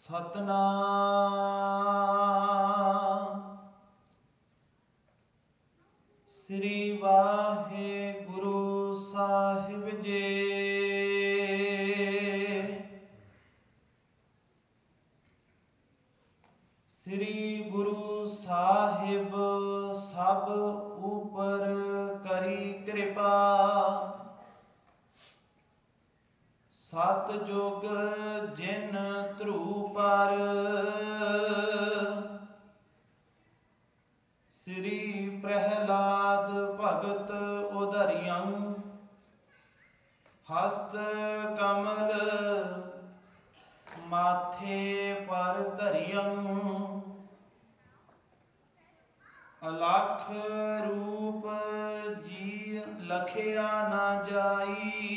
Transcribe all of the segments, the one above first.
सतनाम श्री वाहेगुरु साहिब जी। श्री गुरु साहिब सब ऊपर करी कृपा, सतजुग जिन ध्रुव पर। श्री प्रहलाद भगत उदरियं, हस्त कमल माथे पर धरियं। अलख रूप जी लखिया ना जाई,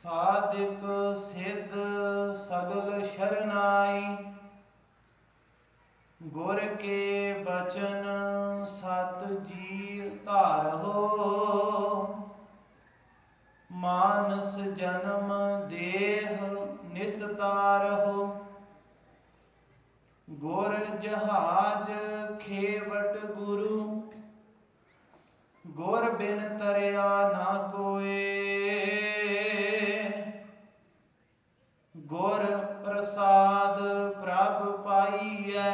साधिक सिद्ध सगल शरनाई। गुर के बचन सत जी धारहो, मानस जन्म देह निस्तारहो। गुर जहाज खेवट गुरु, गुर बिन तरया ना कोय। गुर प्रसाद प्रभ पाईऐ,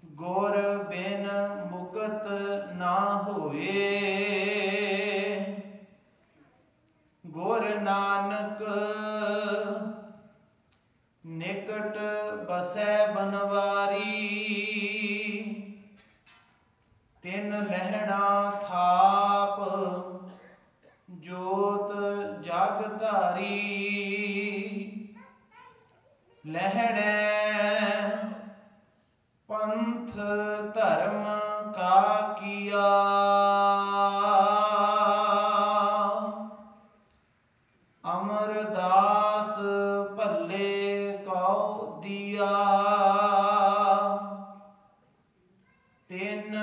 गुर बिन मुकत ना होए। गुर नानक निकट बसै बनवारी, तिन लहणा थाप जोत जग धारी। लहड़ै पंथ धर्म का किया, अमरदास भले कौ दिया। तिन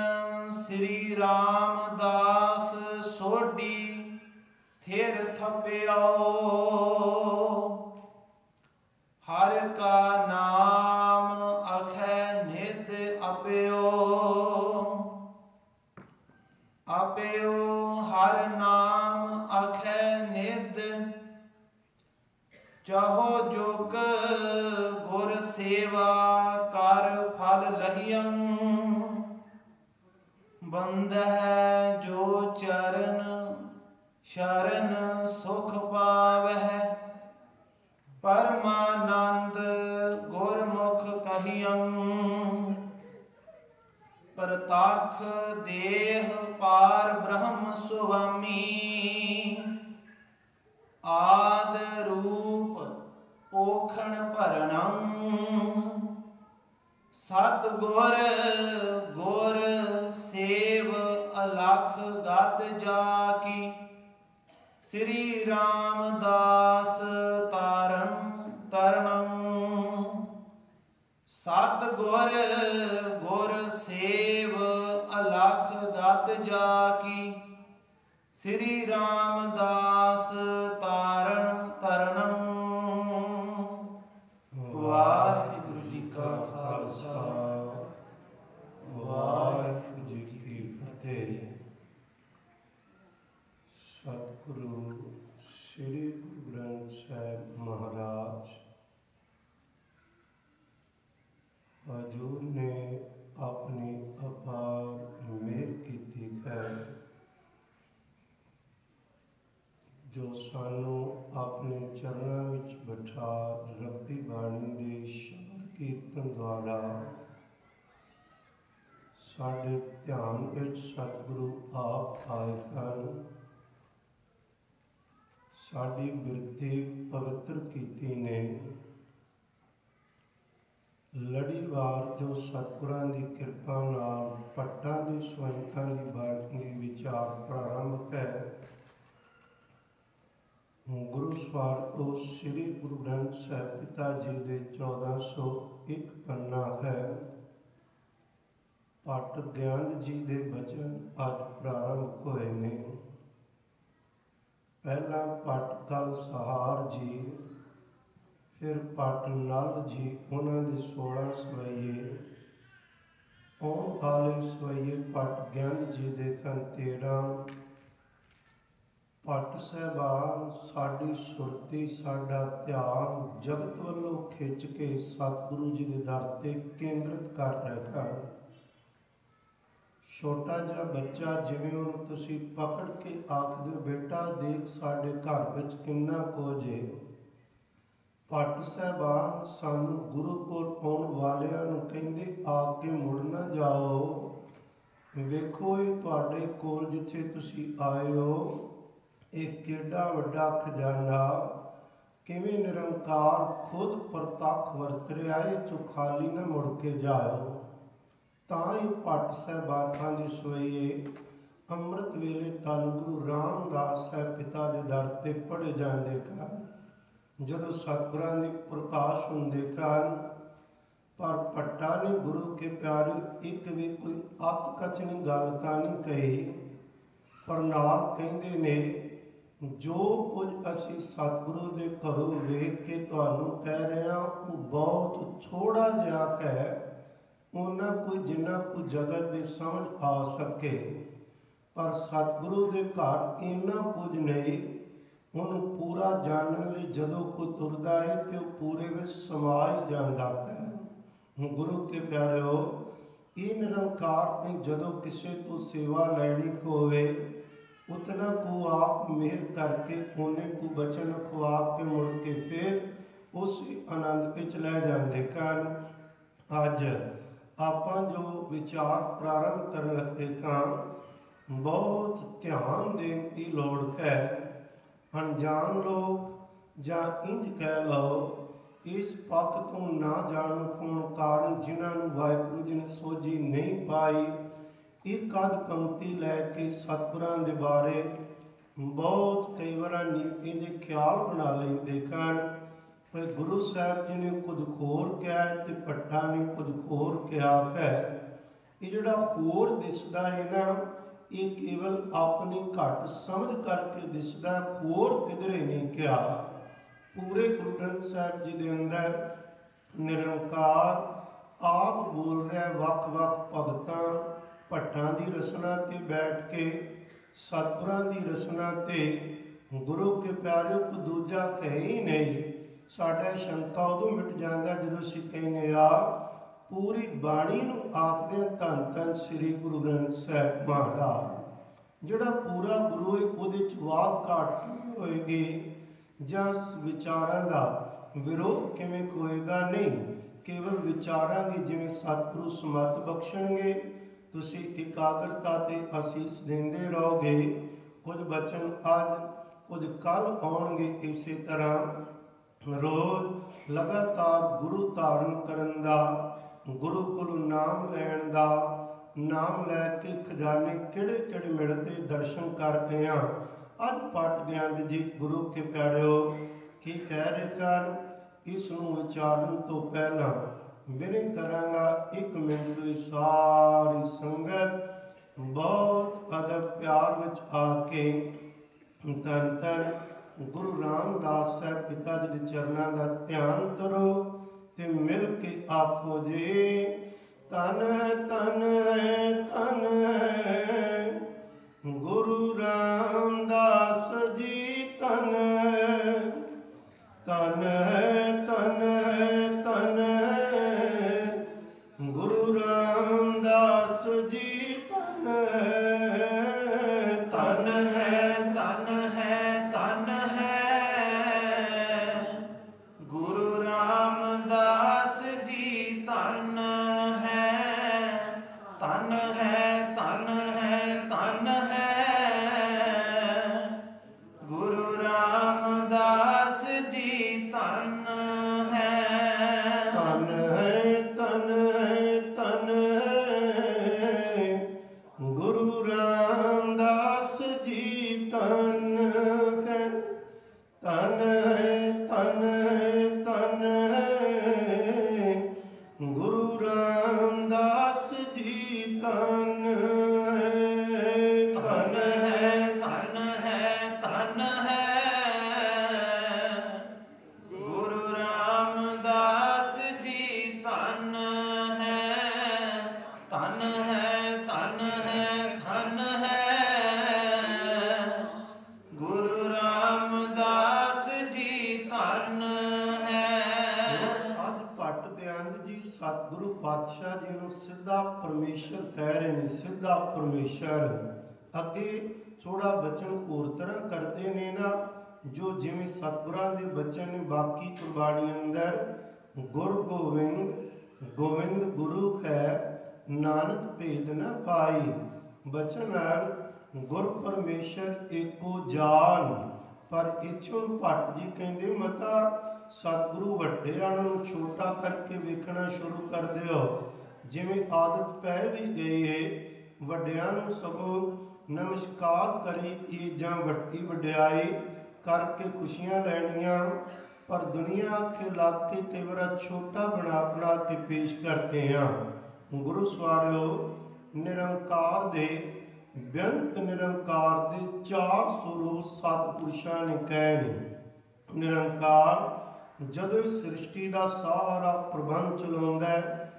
श्री रामदास सोढ़ी थिर थप्यो, हर का नाम अखै नित अप्यो। अप्यो हर नाम अखै नित, चाहो जुग गुर सेवा कर फल लहियं। बंद है जो चरण शरण सुख पावै। परमानंद गुरमुख कहियं। प्रतख देह पार ब्रह्म सुवामी। आद रूप पोखण भरणं। सतगुर गुर सेव अलख गत जाकी। श्री रामदास तारण तरणं। सतगुर गुर सेव अलख गत जाकी। श्री रामदास तारण तरणं। वाहिगुरु जी का खालसा वाहिगुरु जी की फतेह। सतगुरु श्री गुरु ग्रंथ साहिब महाराज हजूर ने अपनी अपार मेहर की है, जो सानू अपने चरणों विच बिठा रब्बी बाणी दे शब्द कीर्तन द्वारा साडे ध्यान विच सतगुरु आप आए हैं। साडी बिरती पवित्र कीती ने। लड़ीवार जो सतगुरां दी किरपा नाल पट्टां दी स्वयंता दी बाणी विचार प्रारंभ है। गुरु स्वार्थ श्री गुरु ग्रंथ साहिब पिता जी दे 1401 पन्ना है। पट ज्ञान जी दे बचन अज प्रारंभ होए ने। पहला पट कल सहार जी, फिर पट नल जी उन्होंने दे 16 सवैये। आने वाले सवैये पट ज्ञान जी दे 13। पट साहबान साड़ी सुरती साडा ध्यान जगत वालों खिंच के सतगुरु जी के दर ते केंद्रित कर रखा। छोटा जिहा बच्चा जिवें उहनूं तुसीं पकड़ के आखदे हो बेटा देख साडे घर विच किन्ना कुछ है। पट साहबान सानू गुरु कोल आउण वालियां नूं कहिंदे आके मुड़ ना जाओ। वेखो ये तुहाडे कोल जिथे तुसीं आए हो एक केड़ा वड्डा खजाना किवें निरंकार खुद प्रतख वरत रहा है, चो खाली ना मुड़ के जाओ। तां ही पट साहबानां दे सवैये अमृत वेले धन गुरु रामदास साहब पिता दे दर ते पढ़े जाते हैं। जदों सतगुरां दे प्रकाश हुंदे हैं पर पट्टा ने गुरु के प्यारे एक भी कोई अत कथनी गल तां नहीं कही, पर नाल कहिंदे ने जो कुछ असी सतगुरु के घरों वेख के तुहानू कह रहे हैं वो बहुत थोड़ा जिहा है, उन्ना कोई जिन्ना कोई जगत की समझ आ सके। पर सतगुरु के घर इन्ना कुछ नहीं, उन्होंने पूरा जानने लिए जदों कोई तुरदा है तो पूरे में समा ही जाता है। गुरु के प्यारे हो ये निरंकार ने जदों किसी तो सेवा लैनी होवे उतना को आप मेहर करके उन्हें को बचन खुआ के मुड़ के फिर उस आनंद विच लै जाते हैं। अज आपां जो विचार प्रारंभ करन लगे हां बहुत ध्यान देने की लोड़ है। अनजान लोग जां इंज कह लो इस पक्ष तो ना जाणू होण कारण जिन्होंने वाहिगुरू जी ने सोझी नहीं पाई एक अध पंक्ति लैके सतगुरां दे बारे बहुत कई बार इंज ख्याल बना लेंदे हैं। पर गुरु साहब जी ने कुछ होर कहा तो भट्टा ने कुछ होर कहा है। ये जोड़ा होर दिसदा है ना ये केवल अपनी घट समझ करके दिसदा, होर किधरे नहीं कहा। पूरे गुरु ग्रंथ साहब जी के अंदर निरंकार आप बोल रहा वख वख भगतां भट्टां की रसना ते बैठ के सतगुरां की रसना ते गुरु के प्यारे को दूजा है ही नहीं। साडा शंका उदों मिट जाता जो असीं कहने आ पूरी बाणी नूं आखदे धन धन श्री गुरु ग्रंथ साहिब महाराज। ਜਿਹੜਾ ਪੂਰਾ ਗੁਰੂ ਹੈ ਉਹਦੇ ਚ ਵਾਦ ਘਾਟ ਕਿਵੇਂ ਹੋਏਗੀ ਜਾਂ ਵਿਚਾਰਾਂ ਦਾ ਵਿਰੋਧ ਕਿਵੇਂ ਹੋਏਗਾ? ਨਹੀਂ, ਕੇਵਲ ਵਿਚਾਰਾਂ ਦੀ ਜਿਵੇਂ ਸਤਿਗੁਰੂ ਸਮੱਤ ਬਖਸ਼ਣਗੇ, ਤੁਸੀਂ ਇਕਾਗਰਤਾ ਤੇ ਅਸੀਸ ਦਿੰਦੇ ਰਹੋਗੇ। ਕੁਝ ਬਚਨ ਅੱਜ ਕੁਝ ਕੱਲ ਆਉਣਗੇ। ਇਸੇ ਤਰ੍ਹਾਂ ਰੋਜ਼ ਲਗਾਤਾਰ ਗੁਰੂ ਧਾਰਨ ਕਰਨ ਦਾ, ਗੁਰੂ ਕੋਲੋਂ ਨਾਮ ਲੈਣ ਦਾ, ਨਾਮ ਲੈ ਕੇ ਖਜ਼ਾਨੇ ਕਿਹੜੇ ਕਿਹੜੇ ਮਿਲਦੇ ਦਰਸ਼ਨ ਕਰਦੇ ਹਾਂ। ਅੱਜ ਪਟ ਗਿਆਨ ਜੀ ਗੁਰੂ ਕੇ ਪਿਆਰਿਓ ਕੀ ਕਹਿ ਰਹੇ ਹਨ, ਇਸ ਨੂੰ ਵਿਚਾਰਨ ਤੋਂ ਪਹਿਲਾਂ ਬੇਨਤੀ ਕਰਾਂਗਾ 1 ਮਿੰਟ ਲਈ ਸਾਰੀ ਸੰਗਤ ਬਹੁਤ ਅਦਬ ਪਿਆਰ ਵਿੱਚ ਆ ਕੇ ਧੰਨ ਧੰਨ ਗੁਰੂ ਰਾਮਦਾਸ ਸਾਹਿਬ ਪਿਤਾ ਜੀ ਦੇ ਚਰਨਾਂ ਦਾ ਧਿਆਨ ਕਰੋ ਤੇ ਮਿਲ ਕੇ ਆਖੋ ਜੀ ਧੰਨ ਧੰਨ ਧੰਨ ਗੁਰੂ ਰਾਮਦਾਸ ਜੀ, ਧੰਨ ਧੰਨ ਧੰਨ ਧੰਨ ਗੁਰੂ ਰਾਮਦਾਸ ਜੀ, ਧੰਨ ਧੰਨ ਹੈ ਧਨ ਹੈ ਧਨ ਹੈ ਗੁਰੂ ਰਾਮਦਾਸ ਜੀ, ਧਨ ਹੈ ਧਨ ਹੈ ਧਨ ਹੈ ਧਨ ਹੈ ਗੁਰੂ ਰਾਮਦਾਸ ਜੀ, ਧਨ ਹੈ ਧੰਨ ਹੈ ਧੰਨ ਹੈ ਧੰਨ ਹੈ ਗੁਰੂ ਰਾਮਦਾਸ ਜੀ, ਧੰਨ ਹੈ ਧੰਨ ਹੈ ਧੰਨ ਹੈ ਧੰਨ ਹੈ ਗੁਰੂ ਰਾਮਦਾਸ ਜੀ, ਧੰਨ ਹੈ ਧਨ ਹੈ ਧਨ ਹੈ ਧਨ ਹੈ ਗੁਰੂ ਰਾਮਦਾਸ ਜੀ, ਧਨ ਹੈ ਧਨ ਹੈ ਧਨ ਹੈ ਧਨ ਹੈ ਗੁਰੂ ਰਾਮਦਾਸ ਜੀ, ਧਨ ਹੈ। ਅੱਜ ਭੱਟ ਬਿਆੰਤ ਜੀ ਸਤਿਗੁਰੂ ਪਾਤਸ਼ਾਹ ਜੀ ਨੂੰ ਸਿੱਧਾ ਪਰਮੇਸ਼ਰ ਕਹਿ ਰਹੇ ਨੇ, ਸਿੱਧਾ ਪਰਮੇਸ਼ਰ। ਅੱਗੇ ਥੋੜਾ ਬਚਨ ਹੋਰ ਤਰ੍ਹਾਂ ਕਰਦੇ ਨੇ ਨਾ, ਜੋ ਜਿਵੇਂ ਸਤਿਗੁਰਾਂ ਦੇ ਬਚਨ ਨੇ ਬਾਕੀ ਕੁਰਬਾਨੀ ਅੰਦਰ, ਗੁਰ ਗੋਬਿੰਦ ਗੋਬਿੰਦ ਗੁਰੂ ਹੈ, ਨਾਨਕ ਭੇਦ ਨ ਪਾਈ। ਬਚਨ ਨਾਲ ਗੁਰ ਪਰਮੇਸ਼ਰ ਏਕੋ ਜਾਨ। ਪਰ ਇੱਥੋਂ ਭੱਟ ਜੀ ਕਹਿੰਦੇ ਮਤਾ ਸਤਿਗੁਰੂ ਵੱਡਿਆਂ ਨੂੰ ਛੋਟਾ ਕਰਕੇ ਵੇਖਣਾ ਸ਼ੁਰੂ ਕਰ ਦਿਓ। ਜਿਵੇਂ ਆਦਤ ਪੈ ਵੀ ਗਈ ਹੈ ਵੱਡਿਆਂ ਨੂੰ ਸਗੋਂ ਨਮਸਕਾਰ ਕਰੀ ਇਹ ਜਾਂ ਵੱਡੀ ਵਡਿਆਈ ਕਰਕੇ ਖੁਸ਼ੀਆਂ ਲੈਣੀਆਂ, ਪਰ ਦੁਨੀਆ ਆਖੇ ਲੱਗ ਕੇ ਕਈ ਵਾਰ ਛੋਟਾ ਬਣਾ ਕੇ ਪੇਸ਼ ਕਰਦੇ ਹਾਂ। ਗੁਰੂ ਸਵਾਰਿਓ ਨਿਰੰਕਾਰ ਦੇ ਬੇਅੰਤ ਨਿਰੰਕਾਰ ਦੇ 4 ਸਰੂਪ ਸਤਿਪੁਰਸ਼ਾਂ ਨੇ ਕਹੇ ਨੇ। ਨਿਰੰਕਾਰ ਜਦੋਂ ਸ੍ਰਿਸ਼ਟੀ ਦਾ ਸਾਰਾ ਪ੍ਰਬੰਧ ਚਲਾਉਂਦਾ ਹੈ,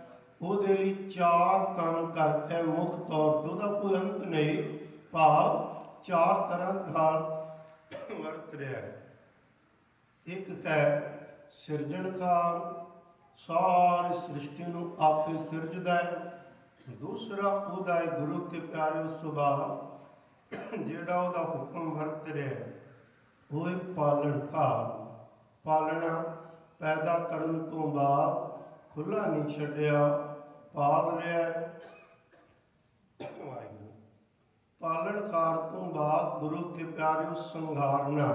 ਉਹਦੇ ਲਈ 4 ਕੰਮ ਕਰਦਾ ਮੁੱਖ ਤੌਰ ਤੇ, ਉਹਦਾ ਕੋਈ ਅੰਤ ਨਹੀਂ, ਭਾਵ 4 ਤਰ੍ਹਾਂ ਨਾਲ ਵਰਤ ਰਿਹਾ ਹੈ। ਇੱਕ ਹੈ ਸਿਰਜਣਕਾਰ, ਸਾਰੀ ਸ੍ਰਿਸ਼ਟੀ ਨੂੰ ਆਪੇ ਸਿਰਜਦਾ ਹੈ। ਦੂਸਰਾ ਉਹਦਾ ਹੈ ਗੁਰੂ ਕੇ ਪਿਆਰੇ ਸੁਭਾਅ, ਜਿਹੜਾ ਉਹਦਾ ਹੁਕਮ ਵਰਤ ਰਿਹਾ ਉਹ ਹੈ ਪਾਲਣਹਾਰ। ਪਾਲਣਾ ਪੈਦਾ ਕਰਨ ਤੋਂ ਬਾਅਦ ਖੁੱਲ੍ਹਾ ਨਹੀਂ ਛੱਡਿਆ, ਪਾਲ ਰਿਹਾ। ਪਾਲਣਹਾਰ ਤੋਂ ਬਾਅਦ ਗੁਰੂ ਕੇ ਪਿਆਰੇ ਸੰਘਾਰਨਾ,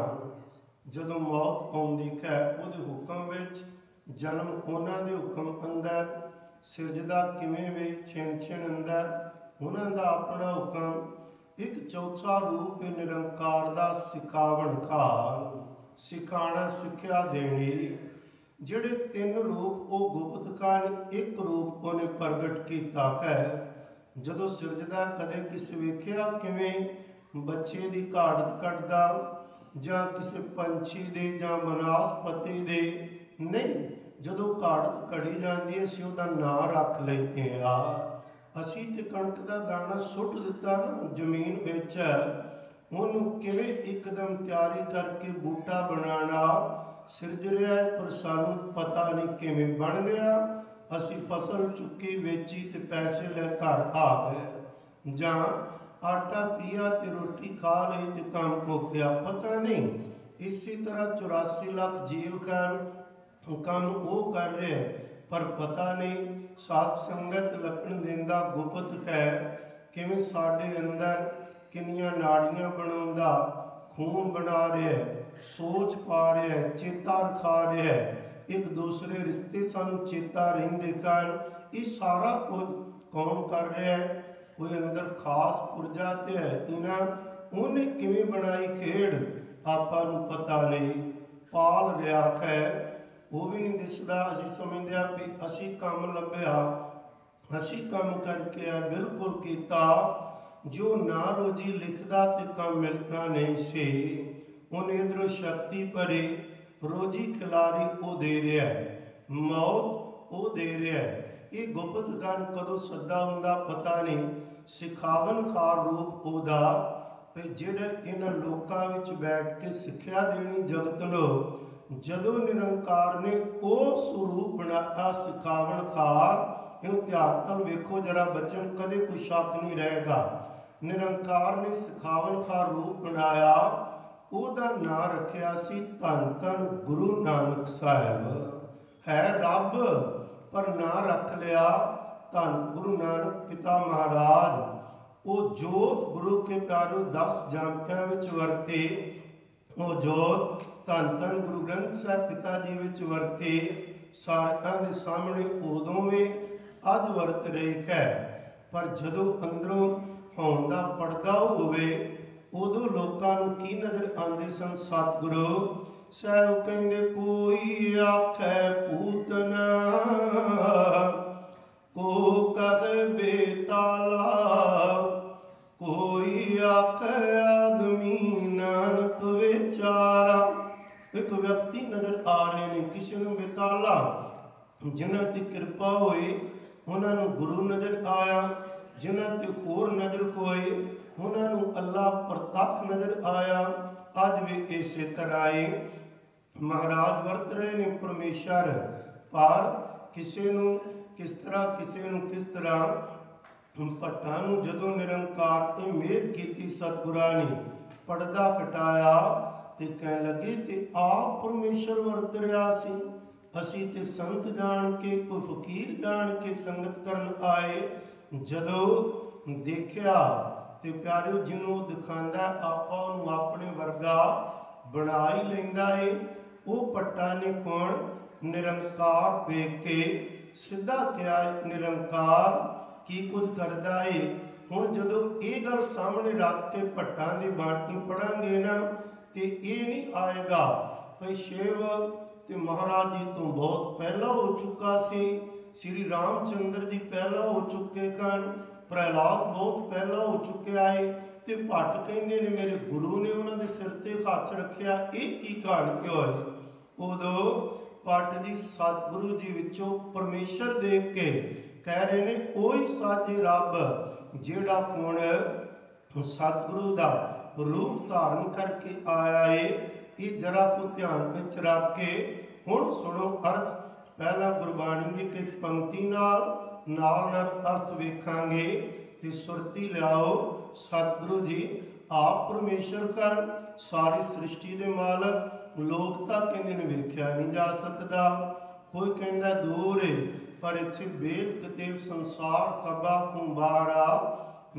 ਜਦੋਂ ਮੌਤ ਆਉਂਦੀ ਹੈ ਉਹਦੇ ਹੁਕਮ ਵਿੱਚ, ਜਨਮ ਉਹਨਾਂ ਦੇ ਹੁਕਮ ਅੰਦਰ, ਸਿਰਜਦਾ ਕਿਵੇਂ ਵੇ ਛਿਣ ਛਿਣ ਅੰਦਰ ਉਹਨਾਂ ਦਾ ਆਪਣਾ ਹੁਕਮ। ਇੱਕ ਚੌਥਾ ਰੂਪ ਹੈ ਨਿਰੰਕਾਰ ਦਾ ਸਿਖਾਵਣਹਾਰ, ਸਿਖਾਣਾ ਸਿੱਖਿਆ ਦੇਣੀ। ਜਿਹੜੇ 3 ਰੂਪ ਉਹ ਗੁਪਤ ਕਾਲ, ਇੱਕ ਰੂਪ ਉਹਨੇ ਪ੍ਰਗਟ ਕੀਤਾ ਹੈ। ਜਦੋਂ ਸਿਰਜਦਾ ਕਦੇ ਕਿਸੇ ਵੇਖਿਆ ਕਿਵੇਂ ਬੱਚੇ ਦੀ ਘਾੜਤ ਕੱਢਦਾ, ਜਾਂ ਕਿਸੇ ਪੰਛੀ ਦੇ ਜਾਂ ਬਨਸਪਤੀ ਦੇ? ਨਹੀਂ, ਜਦੋਂ ਘਾੜਤ ਘੜੀ ਜਾਂਦੀ ਹੈ ਅਸੀਂ ਉਹਦਾ ਨਾਂ ਰੱਖ ਲੈਂਦੇ ਆ। ਅਸੀਂ ਤੇ ਕਣਕ ਦਾ ਦਾਣਾ ਸੁੱਟ ਦਿੱਤਾ ਨਾ ਜ਼ਮੀਨ ਵਿੱਚ, ਉਹਨੂੰ ਕਿਵੇਂ ਇੱਕਦਮ ਤਿਆਰੀ ਕਰਕੇ ਬੂਟਾ ਬਣਾਉਣਾ ਸਿਰਜ ਰਿਹਾ ਹੈ, ਪਰ ਸਾਨੂੰ ਪਤਾ ਨਹੀਂ ਕਿਵੇਂ ਬਣ ਗਿਆ। ਅਸੀਂ ਫਸਲ ਚੁੱਕੀ ਵੇਚੀ ਤੇ ਪੈਸੇ ਲੈ ਘਰ ਆ ਗਏ, ਜਾਂ आटा पिया ते रोटी खा ली ते काम हो गया, पता नहीं। इसी तरह 84 लाख जीव काम वो कर रहे हैं पर पता नहीं। साध संगत लखन देंदा गुप्त है किवें साडे अंदर किन्नियां नाड़ियां बनाउंदा, खून बना रहा है, सोच पा रहा है, चेता रखा रहा है, एक दूसरे रिश्ते सानू चेता रहिंदे कन। ये सारा कुछ कौन कर रहा है? कोई अंदर खास ऊर्जा ते है इन्हां उन्हें किवें बनाई खेड़ आपां नूं पता नहीं। पाल रहा है वो भी नहीं दिसदा। असीं समझदे आ भी असीं काम लभ्या, असीं काम करके आ बिल्कुल कीता। जो ना रोजी लिखदा ते काम मिलना नहीं सी, उन्हें इधरों शक्ति भरी रोजी खिलारी वो दे रहा है, मौत वो दे रहा है। ये गुप्त गन कदों सदा हुंदा पता नहीं। सिखावन खार रूप ओदा भी जिहड़े इन्हां लोकां विच बैठ के सिक्ख्या देनी जगत नूं, जदों निरंकार ने वो स्वरूप बनाया सिखावन खार। इहनूं ध्यान नाल वेखो जरा बचन, कदे कोई शक नहीं रहेगा। निरंकार ने सिखावन खार रूप बनाया, ਉਹਦਾ ਨਾਂ ਰੱਖਿਆ ਸੀ ਧੰਨ ਧੰਨ ਗੁਰੂ ਨਾਨਕ ਸਾਹਿਬ। ਹੈ ਰੱਬ ਪਰ ਨਾਂ ਰੱਖ ਲਿਆ ਧੰਨ ਗੁਰੂ ਨਾਨਕ ਪਿਤਾ ਮਹਾਰਾਜ। ਉਹ ਜੋਤ ਗੁਰੂ ਕੇ ਪਿਆਰੋ 10 ਜਾਮਿਆਂ ਵਿੱਚ ਵਰਤੇ, ਉਹ ਜੋਤ ਧੰਨ ਧੰਨ ਗੁਰੂ ਗ੍ਰੰਥ ਸਾਹਿਬ ਪਿਤਾ ਜੀ ਵਿੱਚ ਵਰਤੇ। ਸਾਰਿਆਂ ਦੇ ਸਾਹਮਣੇ ਉਦੋਂ ਵੀ ਅੱਜ ਵਰਤ ਰਹੀ ਹੈ, ਪਰ ਜਦੋਂ ਅੰਦਰੋਂ ਹੋਣ ਦਾ ਪਰਦਾ ਹੋਵੇ उदों लोगों की नजर आते सन। सतगुरु साहब कहते कोई आखे पूतना को कह बेताला, कोई आखे आदमी नानक बेचारा। एक व्यक्ति नजर आ रहे हैं, किसी ने बेताला, जिन्हां की कृपा होई उन्होंने गुरु नजर आया, जिन्हां ते होर नजर कोई उन्होंने अल्लाह प्रतख नजर आया। अज भी इस तरह ही महाराज वर्त रहे ने परमेश्वर, पर किसी नूं किस तरह, किसी नूं किस तरह। भट्टां नूं जदों निरंकार ने मेहर कीती, सतगुरां ने पर्दा हटाया ते कहण लगे ते आप परमेश्वर वर्त रहा सी। असीं ते संत जान के, कोई फकीर जान के संगत करन आए। जदों देखिया ते प्यारिओ जिन्हों दिखांदा आपां नूं अपने वर्गा बना ही लैंदा है। वो भट्टां ने कौन? निरंकार वेख के सीधा क्या निरंकार की कुछ करदा है। हुण जदों ये गल सामने रख के भट्टां दी बाणी पढ़ांगे ना, ते ये नहीं आएगा भाई शिव ते महाराज जी तो बहुत पहला हो चुका सी, श्री रामचंद्र जी पहला हो चुके सन, प्रहलाद बहुत पहला हो चुके आए। तो भट्ट कहते ने मेरे गुरु ने उन्होंने सिर ते हथ रखिया, ये की कहानी होई। उदों भट्ट जी सतगुरु जी विचों परमेश्वर देख के कह रहे ने ओही साजे रब जिहड़ा हुण सतगुरु दा रूप धारण करके आया है। ये जरा को ध्यान विच रख के हुण सुनो अर्थ। पहला गुरबाणी की एक पंक्ति नाल अर्थ वेखांगे ते सुरती लियाओ। सतगुरु जी आप परमेश्वर कर, सारी सृष्टि दे मालक। लोग तां कहंदे ने वेख्या नहीं जा सकदा, कोई कहंदा दूर है, पर इत्थे वेद कतेब संसार खबा कुंभारा।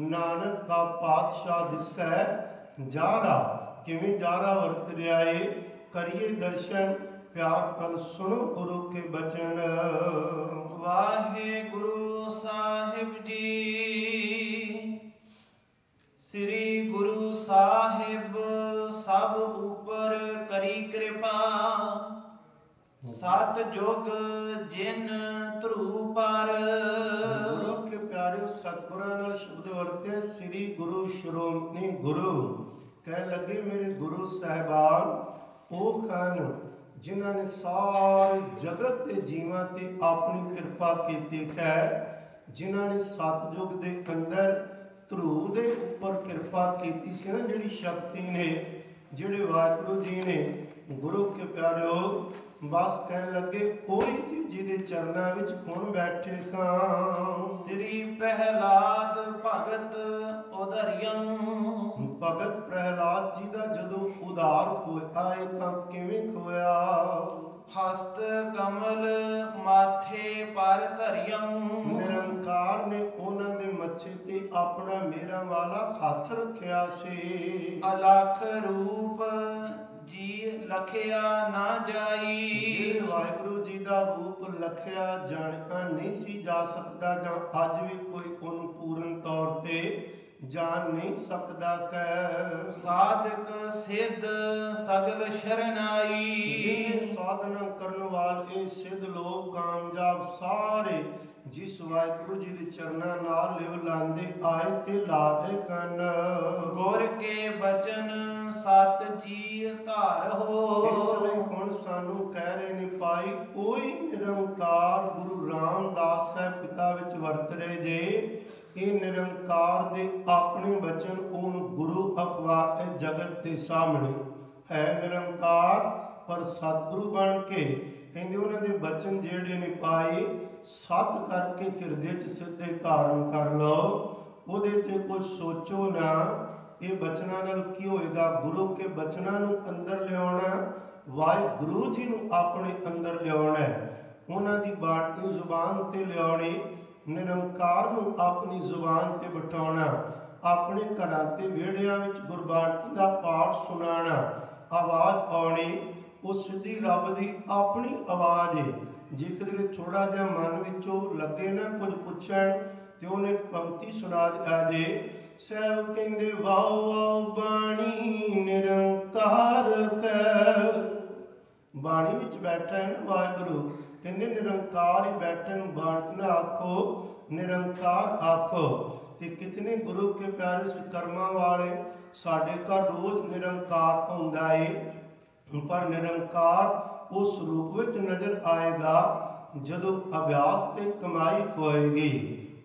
नानक का पातशाह दिसै जारा। किवें जारा वरत रहा है? करिए दर्शन प्यार कल सुनो गुरु के बचन। वाहे गुरु साहिब जी, श्री गुरु साहिब सब ऊपर करी कृपा। सत जुग जिन ध्रुव पर। गुरु के प्यारे सतगुरां नाल शब्द वरते श्री गुरु श्रोमणी गुरु। कह लगे मेरे गुरु साहिबान वो कन जिन्हां ने सारे जगत के जीवां ते अपनी कृपा कीती है, जिन्हां ने सतयुग के अंदर ध्रुव के उपर कृपा कीती सी ना, जिहड़ी शक्ति ने जिहड़े वाहिगुरू जी ने गुरु के प्यारिओ ਬਸ ਕਹਿਣ ਲੱਗੇ ਉਹੀ ਜੀ ਜਿਹਦੇ ਚਰਨਾਂ ਵਿੱਚ ਹੁਣ ਬੈਠੇ ਕਾਂ। ਸ੍ਰੀ ਪ੍ਰਹਿਲਾਦ ਭਗਤ ਉਧਰਿਯੰ। ਭਗਤ ਪ੍ਰਹਿਲਾਦ ਜੀ ਦਾ ਜਦੋਂ ਉਧਾਰ ਹੋਇਆ ਇਹ ਤਾਂ ਕਿਵੇਂ ਹੋਇਆ? ਹਸਤ ਕਮਲ ਮਾਥੇ ਪਰ ਧਰਿਯੰ। ਨਿਰੰਕਾਰ ਨੇ ਉਹਨਾਂ ਦੇ ਮੱਥੇ ਤੇ ਆਪਣਾ ਮੇਰਾ ਵਾਲਾ ਹੱਥ ਰੱਖਿਆ ਸੀ। ਅਲਖ ਰੂਪ ਜੀ ਲਖਿਆ ਨਾ ਜਾਈ। ਜਿਹੜੇ ਵਾਹਿਗੁਰੂ ਜੀ ਦਾ ਰੂਪ ਲਖਿਆ ਜਾਣਿਆ ਨਹੀਂ ਸੀ ਜਾ ਸਕਦਾ, ਜਾਂ ਅੱਜ ਵੀ ਕੋਈ ਉਹਨੂੰ ਪੂਰਨ ਤੌਰ ਤੇ ਜਾਣ ਨਹੀਂ ਸਕਦਾ ਹੈ। ਸਾਧਕ ਸਿੱਧ ਸਗਲ ਸ਼ਰਨਾਈ। ਜਿਨੇ ਸਾਧਨਾ ਕਰਨ ਵਾਲੇ ਸਿੱਧ ਲੋਕ ਕਾਮਯਾਬ ਸਾਰੇ ਜਿਸ ਵਾਹਿਗੁਰੂ ਜੀ ਦੇ ਚਰਨਾਂ ਨਾਲ ਲਿਵ ਲਾਂਦੇ ਆਏ ਤੇ ਲਾਦੇ ਹਨ। ਗੁਰ ਕੇ ਬਚਨ ਸਤ ਜੀ ਧਾਰੋ। ਇਸ ਲਈ ਹੁਣ ਸਾਨੂੰ ਕਹਿ ਰਹੇ ਨੇ ਭਾਈ ਉਹੀ ਨਿਰੰਕਾਰ ਗੁਰੂ ਰਾਮਦਾਸ ਸਾਹਿਬ ਪਿਤਾ ਵਿੱਚ ਵਰਤ ਰਹੇ ਜੇ। ਇਹ ਨਿਰੰਕਾਰ ਦੇ ਆਪਣੇ ਬਚਨ ਉਹਨੂੰ ਗੁਰੂ ਅਖਵਾ ਜਗਤ ਦੇ ਸਾਹਮਣੇ ਹੈ ਨਿਰੰਕਾਰ, ਪਰ ਸਤਿਗੁਰੂ ਬਣ ਕੇ ਕਹਿੰਦੇ ਉਹਨਾਂ ਦੇ ਬਚਨ ਜਿਹੜੇ ਨੇ ਪਾਏ ਸਤ ਕਰਕੇ ਹਿਰਦੇ 'ਚ ਸਿੱਧੇ ਧਾਰਨ ਕਰ ਲਓ। ਉਹਦੇ ਤੇ ਕੁਝ ਸੋਚੋ ਨਾ। ਇਹ ਬਚਨਾਂ ਨਾਲ ਕੀ ਹੋਏਗਾ? ਗੁਰੂ ਕੇ ਬਚਨਾਂ ਨੂੰ ਅੰਦਰ ਲਿਆਉਣਾ, ਵਾਹਿਗੁਰੂ ਜੀ ਨੂੰ ਆਪਣੇ ਅੰਦਰ ਲਿਆਉਣਾ, ਉਹਨਾਂ ਦੀ ਬਾਣੀ ਜ਼ੁਬਾਨ ਤੇ ਲਿਆਉਣੀ, ਨਿਰੰਕਾਰ ਨੂੰ ਆਪਣੀ ਜ਼ੁਬਾਨ ਤੇ ਬਿਠਾਉਣਾ, ਆਪਣੇ ਘਰਾਂ ਤੇ ਵਿਹੜਿਆਂ ਵਿੱਚ ਗੁਰਬਾਣੀ ਦਾ ਪਾਠ ਸੁਣਾਉਣਾ, ਆਵਾਜ਼ ਆਉਣੀ ਉਹ ਸਿੱਧੀ ਰੱਬ ਦੀ ਆਪਣੀ ਆਵਾਜ਼ ਹੈ। ਜੇ ਕਿਧਰੇ ਥੋੜਾ ਜਿਹਾ ਮਨ ਵਿੱਚੋਂ ਲੱਗੇ ਨਾ ਕੁਝ ਪੁੱਛਣ ਤੇ ਉਹਨੇ ਇੱਕ ਪੰਕਤੀ ਸੁਣਾ ਦੇ। ਸਹਿਬ ਕਹਿੰਦੇ ਵਾਓ ਵਾਓ ਬਾਣੀ ਨਿਰੰਕਾਰ ਹੈ। ਬਾਣੀ ਵਿੱਚ ਬੈਠਾ ਹੈ ਨਾ ਵਾਹਿਗੁਰੂ, ਕਹਿੰਦੇ ਨਿਰੰਕਾਰ ਹੀ ਬੈਠੇ ਨੂੰ ਬਾਣੀ ਨਾ ਆਖੋ, ਨਿਰੰਕਾਰ ਆਖੋ। ਤੇ ਕਿਤਨੇ ਗੁਰੂ ਕੇ ਪਿਆਰੇ ਕਰਮਾਂ ਵਾਲੇ ਸਾਡੇ ਘਰ ਰੋਜ਼ ਨਿਰੰਕਾਰ ਆਉਂਦਾ ਏ, ਪਰ ਨਿਰੰਕਾਰ ਉਸ ਰੂਪ ਵਿੱਚ ਨਜ਼ਰ ਆਏਗਾ ਜਦੋਂ ਅਭਿਆਸ ਤੇ ਕਮਾਈ ਹੋਏਗੀ,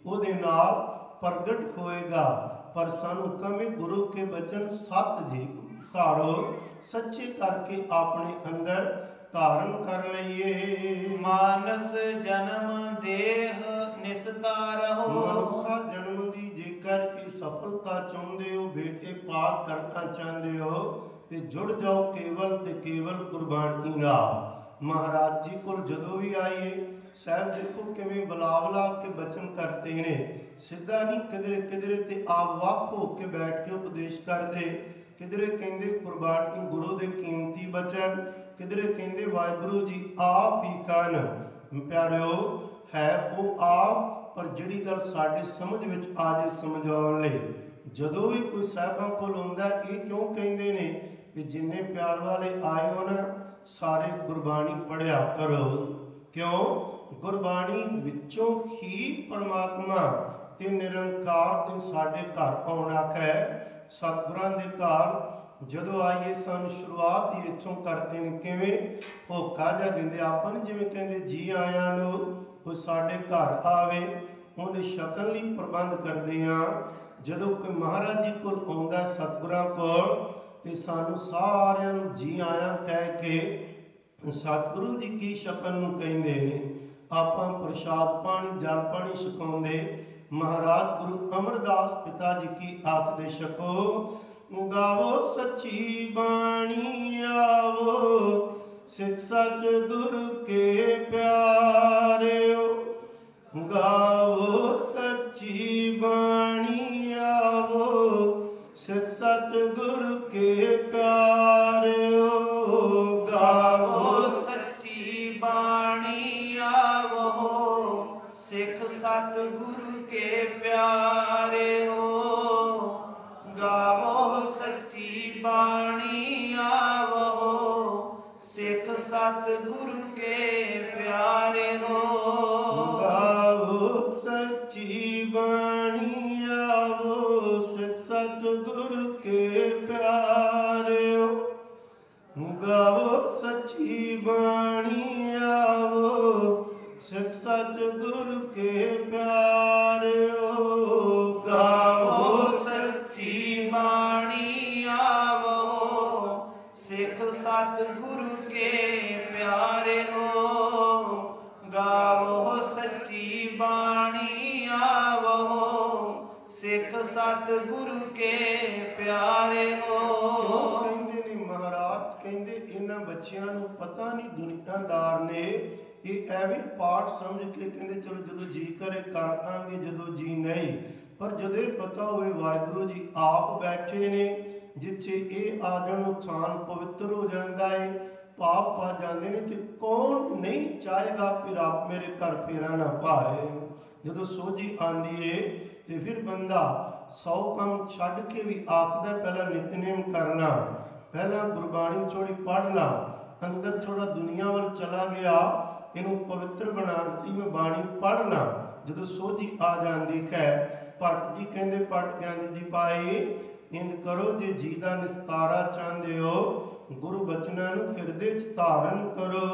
ਉਹਦੇ ਨਾਲ ਪ੍ਰਗਟ ਹੋਏਗਾ। ਪਰ ਸਾਨੂੰ ਕਵੇਂ ਗੁਰੂ ਕੇ ਬਚਨ ਸਤ ਜੀ ਧਾਰੋ, ਸੱਚੇ ਕਰਕੇ ਆਪਣੇ ਅੰਦਰ ਧਾਰਨ ਕਰ ਲਈਏ। ਮਾਨਸ ਜਨਮ ਦੇਹ ਨਿਸਤਾ ਰਹੋ। ਮਨੁੱਖਾ ਜਨਮ ਦੀ ਜੇਕਰ ਇਹ ਸਫਲਤਾ ਚਾਹੁੰਦੇ ਹੋ, ਬੇਟੇ ਪਾਰ ਕਰਨਾ ਚਾਹੁੰਦੇ ਹੋ, ਤੇ ਜੁੜ ਜਾਓ ਕੇਵਲ ਤੇ ਕੇਵਲ ਗੁਰਬਾਣੀ ਨਾਲ। ਮਹਾਰਾਜ ਜੀ ਕੋਲ ਜਦੋਂ ਵੀ ਆਈਏ ਸਾਹਿਬ ਦੇਖੋ ਕਿਵੇਂ ਬੁਲਾ ਕੇ ਬਚਨ ਕਰਦੇ ਨੇ। ਸਿੱਧਾ ਨਹੀਂ, ਕਿਧਰੇ ਕਿਧਰੇ ਤੇ ਆਪ ਵੱਖ ਹੋ ਕੇ ਬੈਠ ਕੇ ਉਪਦੇਸ਼ ਕਰਦੇ, ਕਿਧਰੇ ਕਹਿੰਦੇ ਗੁਰਬਾਣੀ ਗੁਰੂ ਦੇ ਕੀਮਤੀ ਬਚਨ, ਕਿਧਰੇ ਕਹਿੰਦੇ ਵਾਹਿਗੁਰੂ ਜੀ ਆਪ ਹੀ ਕਨ। ਪਿਆਰਿਓ ਹੈ ਉਹ ਆਪ, ਪਰ ਜਿਹੜੀ ਗੱਲ ਸਾਡੇ ਸਮਝ ਵਿੱਚ ਆ ਜੇ ਸਮਝਾਉਣ ਲਈ ਜਦੋਂ ਵੀ ਕੋਈ ਸਾਹਿਬਾਂ ਕੋਲ ਆਉਂਦਾ ਇਹ ਕਿਉਂ ਕਹਿੰਦੇ ਨੇ ਕਿ ਜਿੰਨੇ ਪਿਆਰ ਵਾਲੇ ਆਏ ਹੋ ਨਾ ਸਾਰੇ ਗੁਰਬਾਣੀ ਪੜ੍ਹਿਆ ਕਰੋ। ਕਿਉਂ? ਗੁਰਬਾਣੀ ਵਿੱਚੋਂ ਹੀ ਪਰਮਾਤਮਾ ਤੇ ਨਿਰੰਕਾਰ ਨੇ ਸਾਡੇ ਘਰ ਆਉਣਾ ਹੈ। ਸਤਿਗੁਰਾਂ ਦੇ ਘਰ ਜਦੋਂ ਆਈਏ ਸਾਨੂੰ ਸ਼ੁਰੂਆਤ ਹੀ ਇੱਥੋਂ ਕਰਦੇ ਨੇ। ਕਿਵੇਂ? ਹੋਕਾ ਜਿਹਾ ਦਿੰਦੇ ਆਪਾਂ ਨੂੰ, ਜਿਵੇਂ ਕਹਿੰਦੇ ਜੀ ਆਇਆਂ ਨੂੰ ਉਹ ਸਾਡੇ ਘਰ ਆਵੇ, ਉਹਨੇ ਛਕਣ ਲਈ ਪ੍ਰਬੰਧ ਕਰਦੇ ਹਾਂ। ਜਦੋਂ ਕੋਈ ਮਹਾਰਾਜ ਜੀ ਕੋਲ ਆਉਂਦਾ ਸਤਿਗੁਰਾਂ ਕੋਲ ਤੇ ਸਾਨੂੰ ਸਾਰਿਆਂ ਨੂੰ ਜੀ ਆਇਆਂ ਕਹਿ ਕੇ ਸਤਿਗੁਰੂ ਜੀ ਕੀ ਛਕਣ ਨੂੰ ਕਹਿੰਦੇ ਨੇ। ਆਪਾਂ ਪ੍ਰਸ਼ਾਦ ਪਾਣੀ ਜਲ ਪਾਣੀ ਛਕਾਉਂਦੇ, ਮਹਾਰਾਜ ਗੁਰੂ ਅਮਰਦਾਸ ਪਿਤਾ ਜੀ ਕੀ ਆਖਦੇ ਛਕੋ। ਗਾਵੋ ਸੱਚੀ ਬਾਣੀ ਆਵੋ, ਸਿੱਖ ਸੱਚ ਗੁਰ ਕੇ ਪਿਆਰਿਓ। ਗਾਵੋ ਸੱਚੀ ਬਾਣੀ ਆਵੋ, ਸਿੱਖ ਸੱਚ ਗੁਰ ਕੇ ਪਿਆਰਿਓ। ਗਾਵੋ ਸੱਚੀ ਬਾਣੀ ਆਵੋ, ਸਿੱਖ ਸਤ ਗੁਰ ਕੇ ਪਿਆਰੇ ਹੋ। ਗਾਵੋ ਸੱਚੀ ਬਾਣੀ ਆਵੋ, ਸਿੱਖ ਸਤ ਗੁਰ ਕੇ ਪਿਆਰੇ ਹੋ। ਗਾਵੋ ਸੱਚੀ ਬਾਣੀ ਆਵੋ, ਸਿੱਖ ਸਤ ਗੁਰ ਕੇ ਪਿਆਰਿਓ। ਗਾਵੋ ਸੱਚੀ ਬਾਣੀ ਆਵੋ, ਸਿੱਖ ਸੱਚ ਗੁਰ ਕੇ ਪਿਆਰਿਓ। ਗਾਵੋ ਸੱਚੀ ਬਾਣੀ ਆਵੋ, ਸਿੱਖ ਸਤ ਗੁਰ ਕੇ ਪਿਆਰੇ ਸਤਿਗੁਰੂ ਕੇ ਪਿਆਰੇ ਹੋ। ਕਿਉਂ ਕਹਿੰਦੇ ਨੇ ਮਹਾਰਾਜ, ਕਹਿੰਦੇ ਇਹਨਾਂ ਬੱਚਿਆਂ ਨੂੰ ਪਤਾ ਨਹੀਂ ਦੁਨੀਆਦਾਰ ਨੇ ਇਹ ਐਵੇਂ ਪਾਠ ਸਮਝ ਕੇ ਕਹਿੰਦੇ ਚਲੋ ਜਦੋਂ ਜੀ ਕਰੇ ਕਰ ਆਂਗੇ, ਜਦੋਂ ਜੀ ਨਹੀਂ। ਪਰ ਜਦੋਂ ਇਹ ਪਤਾ ਹੋਵੇ ਵਾਹਿਗੁਰੂ ਜੀ ਆਪ ਬੈਠੇ ਨੇ, ਜਿੱਥੇ ਇਹ ਆ ਜਾਣ ਉਹ ਥਾਨ ਪਵਿੱਤਰ ਹੋ ਜਾਂਦਾ ਏ, ਪਾਪ ਪਾ ਜਾਂਦੇ ਨੇ, ਤੇ ਕੌਣ ਨਹੀਂ ਚਾਹੇਗਾ ਕਿ ਰੱਬ ਮੇਰੇ ਘਰ ਫੇਰਾ ਨਾ ਪਾਏ। ਜਦੋਂ ਸੋਝੀ ਆਂਦੀ ਏ ਤੇ ਫਿਰ ਬੰਦਾ 100 ਕੰਮ ਛੱਡ ਕੇ ਵੀ ਆਖਦਾ ਪਹਿਲਾਂ ਨਿਤਨੇਮ ਕਰ ਲਾਂ, ਪਹਿਲਾਂ ਗੁਰਬਾਣੀ ਥੋੜੀ ਪੜ੍ਹ ਲਾਂ, ਅੰਦਰ ਥੋੜਾ ਦੁਨੀਆ ਵੱਲ ਚਲਾ ਗਿਆ, ਇਹਨੂੰ ਪਵਿੱਤਰ ਬਣਾਉਣ ਲਈ ਮੈਂ ਬਾਣੀ ਪੜ੍ਹ ਲਾਂ। ਜਦੋਂ ਸੋਝੀ ਆ ਜਾਂਦੀ ਹੈ, ਭੱਟ ਜੀ ਕਹਿੰਦੇ ਭੱਟ ਗਿਆਨੀ ਜੀ ਪਾਏ ਇੰਜ ਕਰੋ, ਜੇ ਜੀ ਦਾ ਨਿਸਤਾਰਾ ਚਾਹੁੰਦੇ ਹੋ ਗੁਰੂ ਬਚਨਾਂ ਨੂੰ ਹਿਰਦੇ 'ਚ ਧਾਰਨ ਕਰੋ।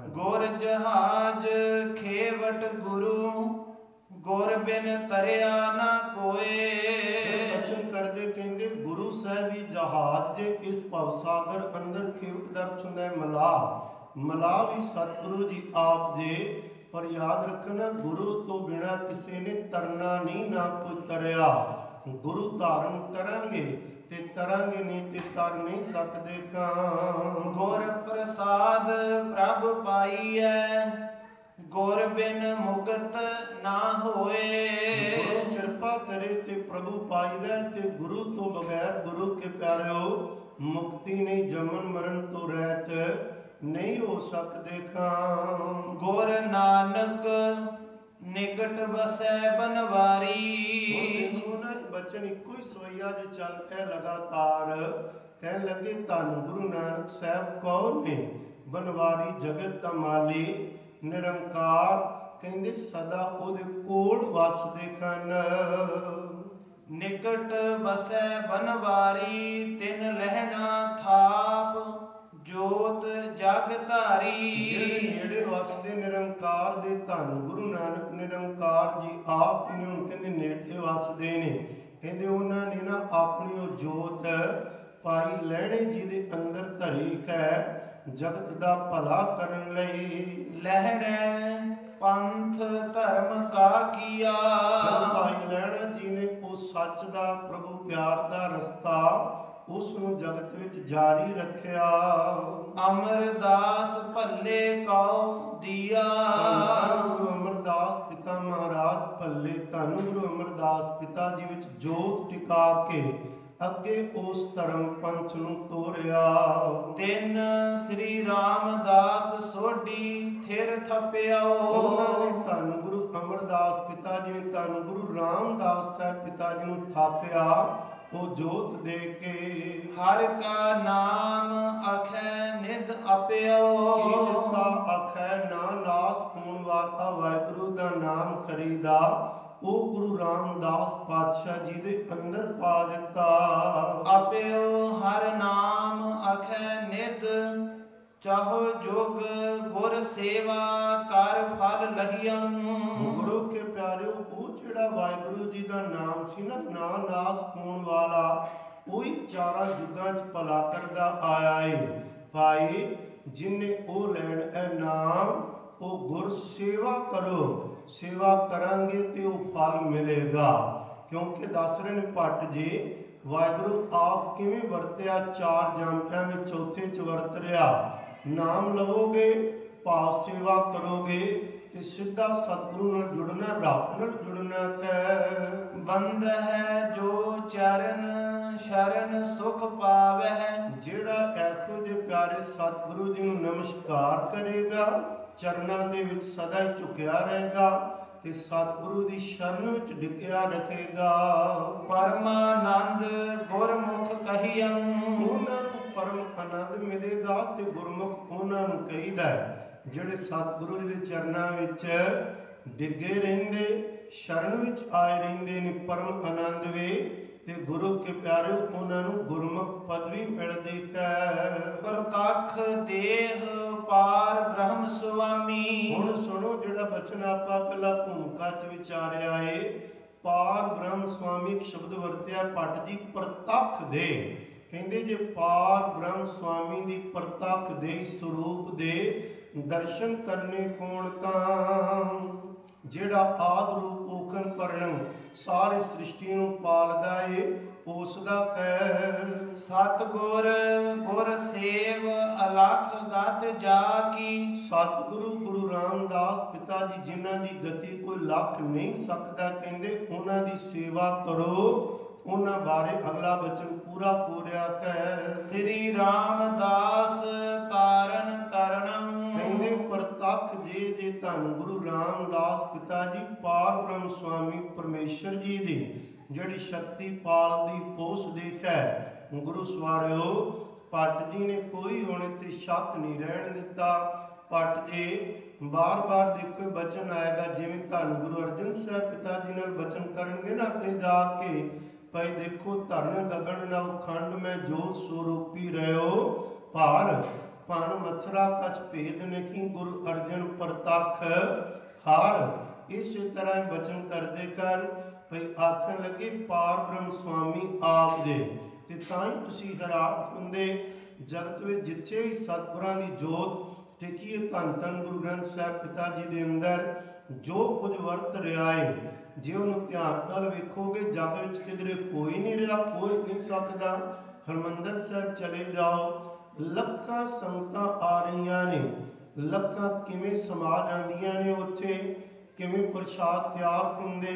ਗੁਰ ਜਹਾਜ ਖੇਵਟ ਗੁਰੂ, ਗੁਰ ਬਿਨ ਤਰਿਆ ਨਾ ਕੋਏ। ਬਚਨ ਕਰਦੇ ਕਹਿੰਦੇ ਗੁਰੂ ਸਾਹਿਬ ਹੀ ਜਹਾਜ਼ ਜੇ ਇਸ ਭਵ ਸਾਗਰ ਅੰਦਰ ਖੇਵਟ ਦਾ ਅਰਥ ਹੁੰਦਾ ਹੈ ਮਲਾ ਵੀ ਸਤਿਗੁਰੂ ਜੀ ਆਪ ਜੇ। ਪਰ ਯਾਦ ਰੱਖਣਾ ਗੁਰੂ ਤੋਂ ਬਿਨਾ ਕਿਸੇ ਨੇ ਤਰਨਾ ਨਹੀਂ, ਨਾ ਕੋਈ ਤਰਿਆ। ਗੁਰੂ ਧਾਰਨ ਕਰਾਂਗੇ ਤੇ ਤਰਾਂਗੇ ਨਹੀਂ ਤੇ ਤਰ ਨਹੀਂ ਸਕਦੇ ਕਾਂ। ਗੁਰ ਪ੍ਰਸਾਦ ਪ੍ਰਭ ਪਾਈਐ, ਗੁਰ ਬਿਨ ਮੁਕਤ ਨਾ ਹੋਏ। ਗੁਰੂ ਕਿਰਪਾ ਕਰੇ ਤੇ ਪ੍ਰਭੂ ਪਾਈਦਾ, ਤੇ ਗੁਰੂ ਤੋਂ ਬਗੈਰ ਗੁਰੂ ਕੇ ਪਿਆਰਿਓ ਮੁਕਤੀ ਨਹੀਂ, ਜਮਨ ਮਰਨ ਤੋਂ ਰਹਿਤ ਨਹੀਂ ਹੋ ਸਕਦੇ ਕਾਂ। ਗੁਰ ਨਾਨਕ ਨਿਕਟ ਵਸੈ ਬਨਵਾਰੀ। ਦੇਖੋ ਨਾ ਬਚਨ ਇੱਕੋ ਹੀ ਸਵਈਆ ਜੇ ਚੱਲ ਪਏ ਲਗਾਤਾਰ, ਕਹਿਣ ਲੱਗੇ ਧੰਨ ਗੁਰੂ ਨਾਨਕ ਸਾਹਿਬ ਕੌਣ ਨੇ? ਬਨਵਾਰੀ ਜਗਤ ਦਾ ਮਾਲੀ ਨਿਰੰਕਾਰ, ਕਹਿੰਦੇ ਸਦਾ ਉਹਦੇ ਕੋਲ ਵਸਦੇ ਹਨ। ਨਿਕਟ ਵਸੈ ਬਨਵਾਰੀ, ਤਿਨ ਲਹਿਣਾ ਥਾਪ ਜੋਤ ਜਗ ਧਾਰੀ। ਜਿਹੜੇ ਨੇੜੇ ਵਸਦੇ ਨਿਰੰਕਾਰ ਦੇ ਧੰਨ ਗੁਰੂ ਨਾਨਕ ਨਿਰੰਕਾਰ ਜੀ ਆਪ ਹੀ ਹੁਣ ਕਹਿੰਦੇ ਨੇੜੇ ਵਸਦੇ ਨੇ। ਕਹਿੰਦੇ ਉਹਨਾਂ ਨੇ ਨਾ ਆਪਣੀ ਉਹ ਜੋਤ ਪਾਈ ਲੈਣੇ ਜੀ ਦੇ ਅੰਦਰ ਧਰੀ ਹੈ, ਜਗਤ ਦਾ ਭਲਾ ਕਰਨ ਲਈ। ਲਹਿੜੈ ਪੰਥ ਧਰਮ ਕਾ ਕੀਆ। ਭਾਈ ਲਹਿਣਾ ਜੀ ਨੇ ਉਹ ਸੱਚ ਦਾ ਪ੍ਰਭੂ ਪਿਆਰ ਦਾ ਰਸਤਾ ਉਸ ਨੂੰ ਜਗਤ ਵਿੱਚ ਜਾਰੀ ਰੱਖਿਆ। ਅਮਰਦਾਸ ਭੱਲੇ ਕਉ ਦੀਆ। ਗੁਰੂ ਅਮਰਦਾਸ ਪਿਤਾ ਮਹਾਰਾਜ ਭੱਲੇ, ਧੰਨ ਗੁਰੂ ਅਮਰਦਾਸ ਪਿਤਾ ਜੀ ਵਿੱਚ ਜੋਤ ਟਿਕਾ ਕੇ ਅੱਗੇ ਉਸ ਧਰਮ ਪੰਥ ਨੂੰ ਤੋਰਿਆ। ਤਿੰਨ ਸ੍ਰੀ ਰਾਮਦਾਸ ਸੋਢੀ ਥਿਰ ਥਪਿਓ। ਉਹਨਾਂ ਨੇ ਧੰਨ ਗੁਰੂ ਅਮਰਦਾਸ ਪਿਤਾ ਜੀ ਨੇ ਧੰਨ ਗੁਰੂ ਰਾਮਦਾਸ ਸਾਹਿਬ ਪਿਤਾ ਜੀ ਨੂੰ ਥਾਪਿਆ ਉਹ ਜੋਤ ਦੇ ਕੇ। ਹਰ ਕਾ ਨਾਮ ਅਖੈ ਨਿਧ ਅਪਿਓ। ਕੀਤਾ ਅਖੈ ਨਾ ਨਾਸ ਹੋਣ ਵਾਲਾ ਵਾਹਿਗੁਰੂ ਦਾ ਨਾਮ ਖਰੀਦਾ, ਉਹ ਗੁਰੂ ਰਾਮਦਾਸ ਪਾਤਸ਼ਾਹ ਜੀ ਦੇ ਅੰਦਰ ਪਾ ਦਿੱਤਾ। ਅਪਿਓ ਹਰ ਨਾਮ ਅਖੈ ਨਿਧ, ਚਾਹੋ ਜੁਗ ਗੁਰ ਸੇਵਾ ਕਰ ਫਲ ਲਹੀਅੰ। ਗੁਰੂ ਕੇ ਪਿਆਰਿਓ ਉਹ ਜਿਹੜਾ ਵਾਹਿਗੁਰੂ ਜੀ ਦਾ ਨਾਮ ਸੀ ਨਾ, ਨਾ ਨਾਸ ਹੋਣ ਵਾਲਾ, ਉਹੀ ਚਾਰਾਂ ਯੁੱਗਾਂ 'ਚ ਭਲਾ ਕਰਦਾ ਆਇਆ ਏ। ਭਾਈ ਜਿਨੇ ਉਹ ਲੈਣ ਇਹ ਨਾਮ, ਉਹ ਗੁਰ ਸੇਵਾ ਕਰੋ, ਸੇਵਾ ਕਰਾਂਗੇ ਤੇ ਉਹ ਫਲ ਮਿਲੇਗਾ। ਕਿਉਂਕਿ ਦੱਸ ਰਹੇ ਨੇ ਭੱਟ ਜੀ ਵਾਹਿਗੁਰੂ ਆਪ ਕਿਵੇਂ ਵਰਤਿਆ, ਚਾਰ ਜਾਮਿਆਂ ਵਿੱਚ ਚੌਥੇ 'ਚ ਵਰਤ ਰਿਹਾ। ਨਾਮ ਲਵੋਗੇ, ਭਾਵ ਸੇਵਾ ਕਰੋਗੇ ਤੇ ਸਿੱਧਾ ਸਤਿਗੁਰੂ ਨਾਲ ਜੁੜਨਾ, ਰੱਬ ਨਾਲ ਜੁੜਨਾ ਹੈ। ਬੰਦ ਹੈ ਜੋ ਚਰਨ ਸ਼ਰਨ ਸੁਖ ਪਾਵੈ। ਜਿਹੜਾ ਇਹੋ ਜਿਹੇ ਪਿਆਰੇ ਸਤਿਗੁਰੂ ਜੀ ਨੂੰ ਨਮਸਕਾਰ ਕਰੇਗਾ, ਚਰਨਾਂ ਦੇ ਵਿੱਚ ਸਦਾ ਹੀ ਝੁਕਿਆ ਰਹੇਗਾ ਤੇ ਸਤਿਗੁਰੂ ਦੀ ਸ਼ਰਨ ਵਿੱਚ ਡਿੱਗਿਆ ਰੱਖੇਗਾ। ਪਰਮਾਨੰਦ ਗੁਰਮੁਖ ਕਹੀਅੰ। ਉਹਨਾਂ ਨੂੰ ਪਰਮ ਆਨੰਦ ਮਿਲੇਗਾ ਤੇ ਗੁਰਮੁਖ ਉਹਨਾਂ ਨੂੰ ਕਹੀਦਾ ਜਿਹੜੇ ਸਤਿਗੁਰੂ ਜੀ ਦੇ ਚਰਨਾਂ ਵਿੱਚ ਡਿੱਗੇ ਰਹਿੰਦੇ, ਸ਼ਰਨ ਵਿੱਚ ਆਏ ਰਹਿੰਦੇ ਨੇ, ਪਰਮ ਆਨੰਦ ਵੇ ਤੇ ਗੁਰੂ ਕੇ ਪਿਆਰਿਓ ਉਹਨਾਂ ਨੂੰ ਗੁਰਮੁਖ ਪਦਵੀ ਮਿਲਦੀ ਹੈ। ਪ੍ਰਤੱਖ ਦੇਹ ਪਾਰ ਬ੍ਰਹਮ ਸੁਆਮੀ। ਹੁਣ ਸੁਣੋ ਜਿਹੜਾ ਬਚਨ ਆਪਾਂ ਪਹਿਲਾਂ ਭੂਮਿਕਾ 'ਚ ਵਿਚਾਰਿਆ ਏ, ਪਾਰ ਬ੍ਰਹਮ ਸੁਆਮੀ ਇੱਕ ਸ਼ਬਦ ਵਰਤਿਆ ਭੱਟ ਜੀ, ਪ੍ਰਤੱਖ ਦੇ। ਕਹਿੰਦੇ ਜੇ ਪਾਰ ਬ੍ਰਹਮ ਸੁਆਮੀ ਦੀ ਪ੍ਰਤੱਖ ਦੇ ਸਰੂਪ ਦੇ ਦਰਸ਼ਨ ਕਰਨੇ ਹੋਣ ਤਾਂ ਜਿਹੜਾ ਆਦ ਰੂਪ ਓਖਨ ਪਰਣੰ ਸਾਰੀ ਸ੍ਰਿਸ਼ਟੀ ਨੂੰ ਪਾਲਦਾ ਏ ਪੋਸਦਾ ਹੈ। ਸਤਿਗੁਰ ਗੁਰ ਸੇਵ ਅਲਖ ਗਤ ਜਾ ਕੀ। ਸਤਿਗੁਰੂ ਗੁਰੂ ਰਾਮਦਾਸ ਪਿਤਾ ਜੀ ਜਿਨ੍ਹਾਂ ਦੀ ਗਤੀ ਕੋਈ ਲੱਖ ਨਹੀਂ ਸਕਦਾ, ਕਹਿੰਦੇ ਉਹਨਾਂ ਦੀ ਸੇਵਾ ਕਰੋ। ਉਹਨਾਂ ਬਾਰੇ ਅਗਲਾ ਬਚਨ ਪੂਰਾ ਕੋਰਿਆ ਹੈ। ਸ੍ਰੀ ਰਾਮਦਾਸ ਤਾਰਨ ਤਰਨੰ। ਕਹਿੰਦੇ ਪ੍ਰਤੱਖ ਜੇ ਧੰਨ ਗੁਰੂ ਰਾਮਦਾਸ ਪਿਤਾ ਜੀ ਪਾਰ ਬ੍ਰਹਮ ਸੁਆਮੀ ਪਰਮੇਸ਼ਰ ਜੀ ਦੀ ਜਿਹੜੀ ਸ਼ਕਤੀ ਪਾਲਦੀ ਪੋਸ ਦੇਖੈ। ਗੁਰੂ ਸਵਾਰਿਓ ਭੱਟ ਜੀ ਨੇ ਕੋਈ ਹੁਣ ਤੇ ਸ਼ੱਕ ਨਹੀਂ ਰਹਿਣ ਦਿੱਤਾ। ਭੱਟ ਜੀ ਬਾਰ-ਬਾਰ ਦੇਖੋ ਬਚਨ ਆਏਗਾ, ਜਿਵੇਂ ਧੰਨ ਗੁਰੂ ਅਰਜਨ ਸਾਹਿਬ ਪਿਤਾ ਜੀ ਨਾਲ ਬਚਨ ਕਰਨਗੇ ਨਾ ਅੱਗੇ ਜਾ ਕੇ, ਭਾਈ ਦੇਖੋ ਧਰਨ ਗਗਨ ਨਵ ਖੰਡ ਮੈਂ ਜੋਤ ਸਰੂਪੀ ਰਹਿਓ ਭਾਰ ਭਨ ਮਥੁਰਾ ਕਛ ਭੇਦ ਨਹੀਂ ਗੁਰੂ ਅਰਜਨ ਪ੍ਰਤੱਖ ਹਾਰ। ਇਸੇ ਤਰ੍ਹਾਂ ਬਚਨ ਕਰਦੇ ਕਰ ਭਈ ਆਖਣ ਲੱਗੇ ਪਾਰ ਬ੍ਰਹਮ ਸੁਆਮੀ ਆਪ ਦੇ, ਤੇ ਤਾਂ ਹੀ ਤੁਸੀਂ ਹੈਰਾਨ ਹੁੰਦੇ ਜਗਤ ਵਿੱਚ ਜਿੱਥੇ ਵੀ ਸਤਿਗੁਰਾਂ ਦੀ ਜੋਤ ਟਿਕੀ ਹੈ, ਧੰਨ ਧੰਨ ਗੁਰੂ ਗ੍ਰੰਥ ਸਾਹਿਬ ਪਿਤਾ ਜੀ ਦੇ ਅੰਦਰ ਜੋ ਕੁਝ ਵਰਤ ਰਿਹਾ ਹੈ, ਜੇ ਉਹਨੂੰ ਧਿਆਨ ਨਾਲ ਵੇਖੋਗੇ ਜਗ ਵਿੱਚ ਕਿਧਰੇ ਕੋਈ ਨਹੀਂ ਰਿਹਾ, ਕੋਈ ਨਹੀਂ ਸਕਦਾ। ਹਰਿਮੰਦਰ ਸਾਹਿਬ ਚਲੇ ਜਾਓ, ਲੱਖਾਂ ਸੰਗਤਾਂ ਆ ਰਹੀਆਂ ਨੇ, ਲੱਖਾਂ ਕਿਵੇਂ ਸਮਾ ਜਾਂਦੀਆਂ ਨੇ ਉੱਥੇ, ਕਿਵੇਂ ਪ੍ਰਸ਼ਾਦ ਤਿਆਰ ਹੁੰਦੇ,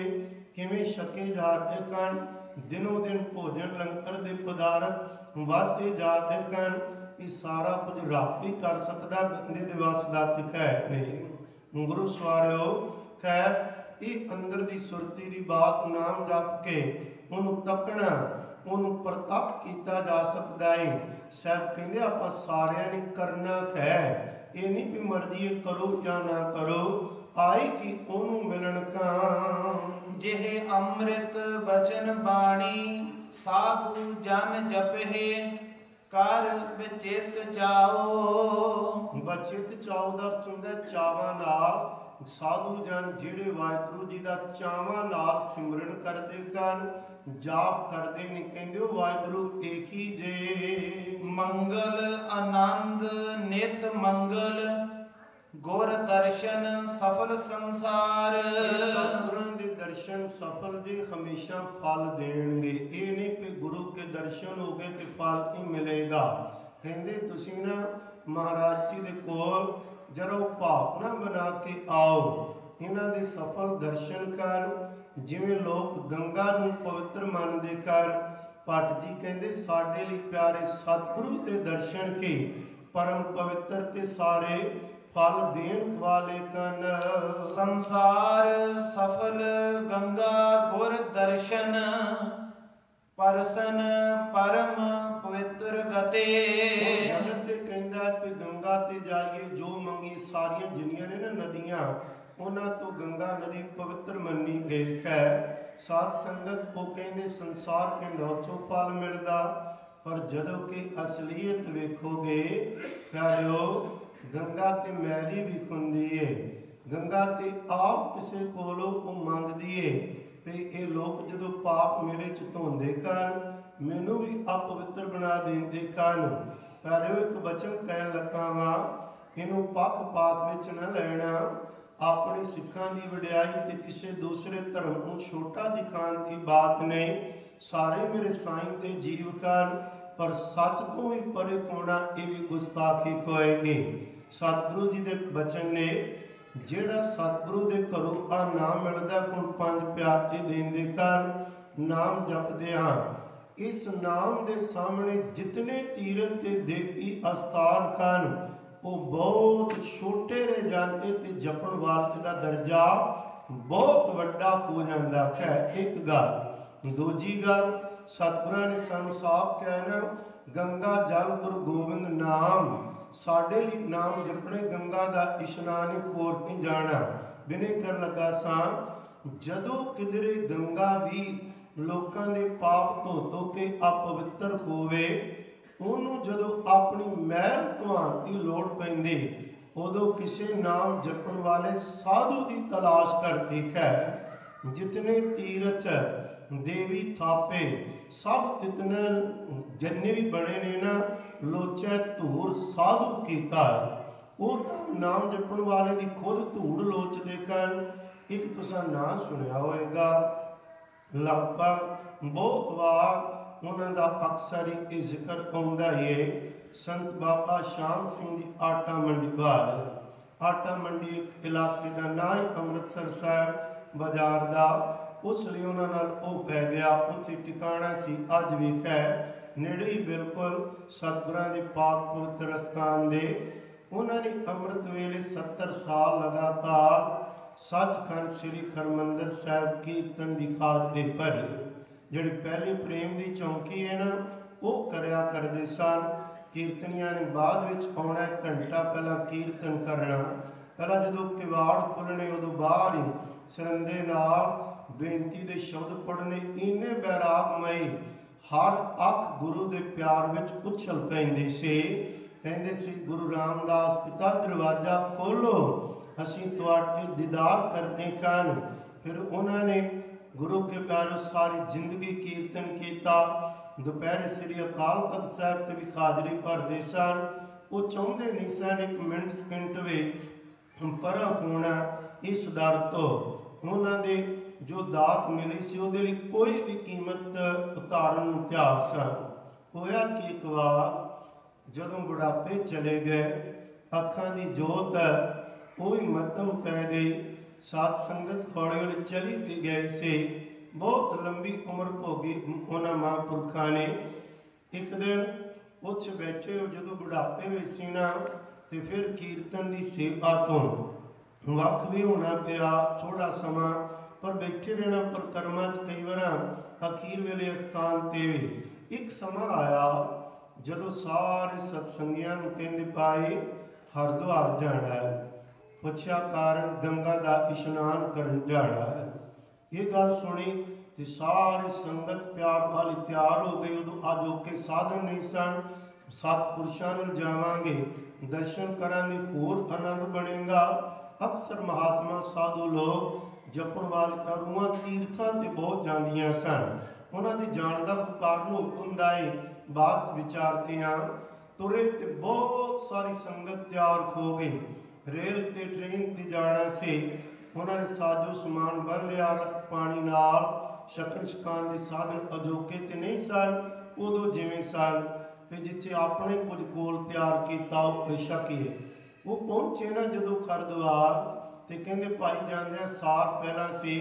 ਕਿਵੇਂ ਛਕੇ ਜਾਂਦੇ ਹਨ। ਦਿਨੋਂ ਦਿਨ ਭੋਜਨ ਲੰਗਰ ਦੇ ਪਦਾਰਥ ਵੱਧਦੇ ਜਾਂਦੇ ਹਨ। ਇਹ ਸਾਰਾ ਕੁਝ ਰੱਬ ਹੀ ਕਰ ਸਕਦਾ, ਬੰਦੇ ਦੇ ਵੱਸ ਦਾ ਹੈ ਨਹੀਂ। ਗੁਰੂ ਸਵਾਰਿਓ ਖੈਰ ਇਹ ਅੰਦਰ ਦੀ ਸੁਰਤੀ ਦੀ ਬਾਤ ਨਾਮ ਜਪ ਕੇ ਉਹਨੂੰ ਤੱਕਣਾ, ਉਹਨੂੰ ਪ੍ਰਤੱਖ ਕੀਤਾ ਜਾ ਸਕਦਾ ਹੈ। ਸਾਹਿਬ ਕਹਿੰਦੇ ਆਪਾਂ ਸਾਰਿਆਂ ਨੇ ਕਰਨਾ ਹੈ, ਇਹ ਨਹੀਂ ਵੀ ਮਰਜ਼ੀ ਕਰੋ ਜਾਂ ਨਾ ਕਰੋ, ਆਈ ਕਿ ਉਹਨੂੰ ਮਿਲਣ ਕਾ। ਜਿਹੇ ਅੰਮ੍ਰਿਤ ਬਚਨ ਬਾਣੀ ਸਾਧੂ ਜਨ ਜਪਹਿ ਕਰ ਬਚਿਤ ਜਾਓ। ਬਚਿਤ ਚਾਉ ਦਾ ਅਰਥ ਹੁੰਦਾ ਚਾਵਾਂ ਨਾਲ। ਸਾਧੂ ਜਨ ਜਿਹੜੇ ਵਾਹਿਗੁਰੂ ਜੀ ਦਾ ਚਾਵਾਂ ਨਾਲ ਸਿਮਰਨ ਕਰਦੇ ਹਨ, ਜਾਪ ਕਰਦੇ ਨੇ, ਕਹਿੰਦੇ ਉਹ ਵਾਹਿਗੁਰੂ ਏਕੀ ਜੇ। ਮੰਗਲ ਆਨੰਦ ਨਿਤ ਮੰਗਲ ਗੁਰ ਦਰਸ਼ਨ ਸਫਲ ਸੰਸਾਰ। ਸਤਿਗੁਰਾਂ ਦੇ ਦਰਸ਼ਨ ਸਫਲ ਦੇ ਹਮੇਸ਼ਾ ਫਲ ਦੇਣਗੇ। ਇਹ ਨਹੀਂ ਕਿ ਗੁਰੂ ਕੇ ਦਰਸ਼ਨ ਹੋ ਗਏ ਤੇ ਫਲ ਹੀ ਮਿਲੇਗਾ। ਕਹਿੰਦੇ ਤੁਸੀਂ ਨਾ ਮਹਾਰਾਜ ਜੀ ਦੇ ਕੋਲ ਜਰਾ ਭਾਵਨਾ ਬਣਾ ਕੇ ਆਓ, ਇਹਨਾਂ ਦੇ ਸਫਲ ਦਰਸ਼ਨ ਕਰ। ਜਿਵੇਂ ਲੋਕ ਗੰਗਾ ਨੂੰ ਪਵਿੱਤਰ ਮੰਨਦੇ ਕਰ, ਭੱਟ ਜੀ ਕਹਿੰਦੇ ਸਾਡੇ ਲਈ ਪਿਆਰੇ ਸਤਿਗੁਰੂ ਦੇ ਦਰਸ਼ਨ ਕੇ ਪਰਮ ਪਵਿੱਤਰ ਤੇ ਸਾਰੇ ਫਲ ਦੇਣ ਵਾਲੇ ਕਨ। ਸੰਸਾਰ ਸਫਲ ਗੰਗਾ ਗੁਰ ਦਰਸ਼ਨ ਪਰਸਨ ਪਰਮ ਪਵਿੱਤਰ ਗਤੇ। ਜਗਤ ਤੇ ਕਹਿੰਦਾ ਕਿ ਗੰਗਾ ਤੇ ਜਾਈਏ, ਜੋ ਮੰਗੀ ਸਾਰੀਆਂ ਜਿੰਨੀਆਂ ਨੇ ਨਾ ਨਦੀਆਂ, ਉਹਨਾਂ ਤੋਂ ਗੰਗਾ ਨਦੀ ਪਵਿੱਤਰ ਮੰਨੀ ਗਈ ਹੈ। ਸਾਧ ਸੰਗਤ ਉਹ ਕਹਿੰਦੇ ਸੰਸਾਰ ਕਹਿੰਦਾ ਉੱਥੋਂ ਫਲ ਮਿਲਦਾ, ਪਰ ਜਦੋਂ ਕਿ ਅਸਲੀਅਤ ਵੇਖੋਗੇ ਪਿਆਰਿਓ, ਗੰਗਾ ਤੇ ਮੈਲੀ ਵੀ ਹੁੰਦੀ ਏ। ਗੰਗਾ ਤੇ ਆਪ ਕਿਸੇ ਕੋਲੋਂ ਉਹ ਮੰਗਦੀ ਏ ਵੀ ਇਹ ਲੋਕ ਜਦੋਂ ਪਾਪ ਮੇਰੇ ਚ ਧੋਂਦੇ ਹਨ, ਮੈਨੂੰ ਵੀ ਅਪਵਿੱਤਰ ਬਣਾ ਦਿੰਦੇ ਹਨ। ਪਰ ਇੱਕ ਬਚਨ ਕਹਿਣ ਲੱਗਾ ਵਾਂ, ਇਹਨੂੰ ਪੱਖਪਾਤ ਵਿੱਚ ਨਾ ਲੈਣਾ। ਆਪਣੀ ਸਿੱਖਾਂ ਦੀ ਵਡਿਆਈ ਤੇ ਕਿਸੇ ਦੂਸਰੇ ਧਰਮ ਨੂੰ ਛੋਟਾ ਦਿਖਾਉਣ ਦੀ ਬਾਤ ਨਹੀਂ। ਸਾਰੇ ਮੇਰੇ ਸਾਈਂ ਦੇ ਜੀਵ ਹਨ, ਪਰ ਸੱਚ ਤੋਂ ਵੀ ਪਰੇ ਹੋਣਾ ਇਹ ਵੀ ਗੁਸਤਾਖੀ ਹੋਏਗੀ। ਸਤਿਗੁਰੂ ਜੀ ਦੇ ਬਚਨ ਨੇ, ਜਿਹੜਾ ਸਤਿਗੁਰੂ ਦੇ ਘਰੋਂ ਆ ਨਾਮ ਮਿਲਦਾ, ਹੁਣ 5 ਪਿਆਰੇ ਦੇਂਦੇ ਹਨ, ਨਾਮ ਜਪਦੇ ਹਾਂ। ਇਸ ਨਾਮ ਦੇ ਸਾਹਮਣੇ ਜਿਤਨੇ ਤੀਰਥ ਤੇ ਦੇਵੀ ਅਸਥਾਨ ਹਨ, ਉਹ ਬਹੁਤ ਛੋਟੇ ਰਹਿ ਜਾਂਦੇ ਤੇ ਜਪਣ ਵਾਲੇ ਦਾ ਦਰਜਾ ਬਹੁਤ ਵੱਡਾ ਹੋ ਜਾਂਦਾ ਹੈ। ਇੱਕ ਗੱਲ। ਦੂਜੀ ਗੱਲ, ਸਤਿਗੁਰਾਂ ਨੇ ਸਾਨੂੰ ਸਾਫ਼ ਕਹਿਣਾ, ਗੰਗਾ ਜਲ ਗੁਰੂ ਗੋਬਿੰਦ ਨਾਮ। ਸਾਡੇ ਲਈ ਨਾਮ ਜਪਣੇ, ਗੰਗਾ ਦਾ ਇਸ਼ਨਾਨ ਹੋਰ ਨਹੀਂ ਜਾਣਾ। ਬਿਨੇ ਕਰ ਲੱਗਾ ਸਾਂ, ਜਦੋਂ ਕਿਧਰੇ ਗੰਗਾ ਵੀ ਲੋਕਾਂ ਦੇ ਪਾਪ ਧੋ ਕੇ ਅਪਵਿੱਤਰ ਹੋਵੇ, ਉਹਨੂੰ ਜਦੋਂ ਆਪਣੀ ਮੈਲ ਧੋਣ ਦੀ ਲੋੜ ਪੈਂਦੀ, ਉਦੋਂ ਕਿਸੇ ਨਾਮ ਜਪਣ ਵਾਲੇ ਸਾਧੂ ਦੀ ਤਲਾਸ਼ ਕਰਦੀ ਹੈ। ਜਿਤਨੇ ਤੀਰਥ ਦੇਵੀ ਥਾਪੇ ਸਭ ਤਿਤਨੇ ਜਿੰਨੇ ਵੀ ਬਣੇ ਨੇ ਨਾ, ਲੋਚੈ ਧੂੜ ਸਾਧੂ ਕੀਤਾ। ਉਹ ਤਾਂ ਨਾਮ ਜਪਣ ਵਾਲੇ ਦੀ ਖੁਦ ਧੂੜ ਲੋਚਦੇ ਹਨ। एक तुसां ना सुनिया होएगा, लगभग बहुत बार उन्हां दा अक्सर ही जिक्र आउंदा है। संत बाबा श्याम सिंह जी आटा मंडी वाल, आटा मंडी एक इलाके का ना ही अमृतसर साहब बाजार का, उसलिए उन्हां नाल ओह पै गया। उत्थे ठिकाना सी अज भी है नेड़े ही बिल्कुल सतगुरां दे पाक पवित्र स्थान दे। उन्होंने अमृत वेले 70 साल लगातार सचखंड श्री हरमंदिर साहब कीर्तन की हाजरी भरी। जिहड़ी पहली प्रेम की चौंकी है ना, वो करया करते सन। कीर्तनिया ने बाद विच आउणा, घंटा पहला कीर्तन करना। पहला जदों किवाड़ खुलने उदों बाहर ही सरंदे नाल बेनती दे शब्द पढ़ने, इन्ने बैरागमई हर अख गुरु के प्यार विच उछल पैंदी सी। कहते सी गुरु रामदास पिता दरवाजा खोलो, असीं तुहाडे दीदार करने कन। फिर उन्होंने गुरु के प्यारे सारी जिंदगी कीर्तन किया। दोपहर श्री अकाल तख्त साहब ते भी हाजरी भरते सन। वो चाहते नहीं सन एक मिनट सकिंट भी परा होना इस डर तो। उन्होंने जो दात मिली सी उहदे लई कोई भी कीमत उतारन नूं तैयार सन। होया कि एक बार जदों बुढ़ापे चले गए, अखां दी जोत वो भी मध्यम पै गई। सात संगत हौली हौली चली भी गई सी। बहुत लंबी उम्र भोगी उन्हां महापुरखा ने। एक दिन उत्थे बैठे जदों बुढ़ापे में सी ना, तो फिर कीर्तन की सेवा तो वख भी होना पिया थोड़ा समा, पर बैठे रहना परिक्रमा च कई बार अखीर वेले स्थान ते भी एक समा आया जदों सारे सत्संगियां नूं कहंदे पाए हरिद्वार जाना है। पुछया कारण, गंगा का इशनान करन जाना है। ये गल सुनी तो सारी संगत प्यार वाली तैयार हो गई। उदों अजोके साधन नहीं सन। सतपुरुषां नाल जावांगे, दर्शन करांगे, होर आनंद बनेगा। अक्सर महात्मा साधु लोग जपण वाले रूहां तीर्थां ते बहुत जांदियां सन। उन्हां दे जाण दा कोई कारण हुंदा है, बात विचारते हैं। तुरे ते बहुत सारी संगत तैयार हो गई। रेल ते ट्रेन ते जाना से उन्होंने साजो समान बन लिया। रस्त पानी नाल छकण छकाण के साधन अजोके ते नहीं सन, उदों जिवें सन। फिर जिथे अपने कुछ कोल तैयार किया बेशक ही वो पहुंचे ना जदों हरिद्वार, तो कहते भाई जांदियां सार पहला से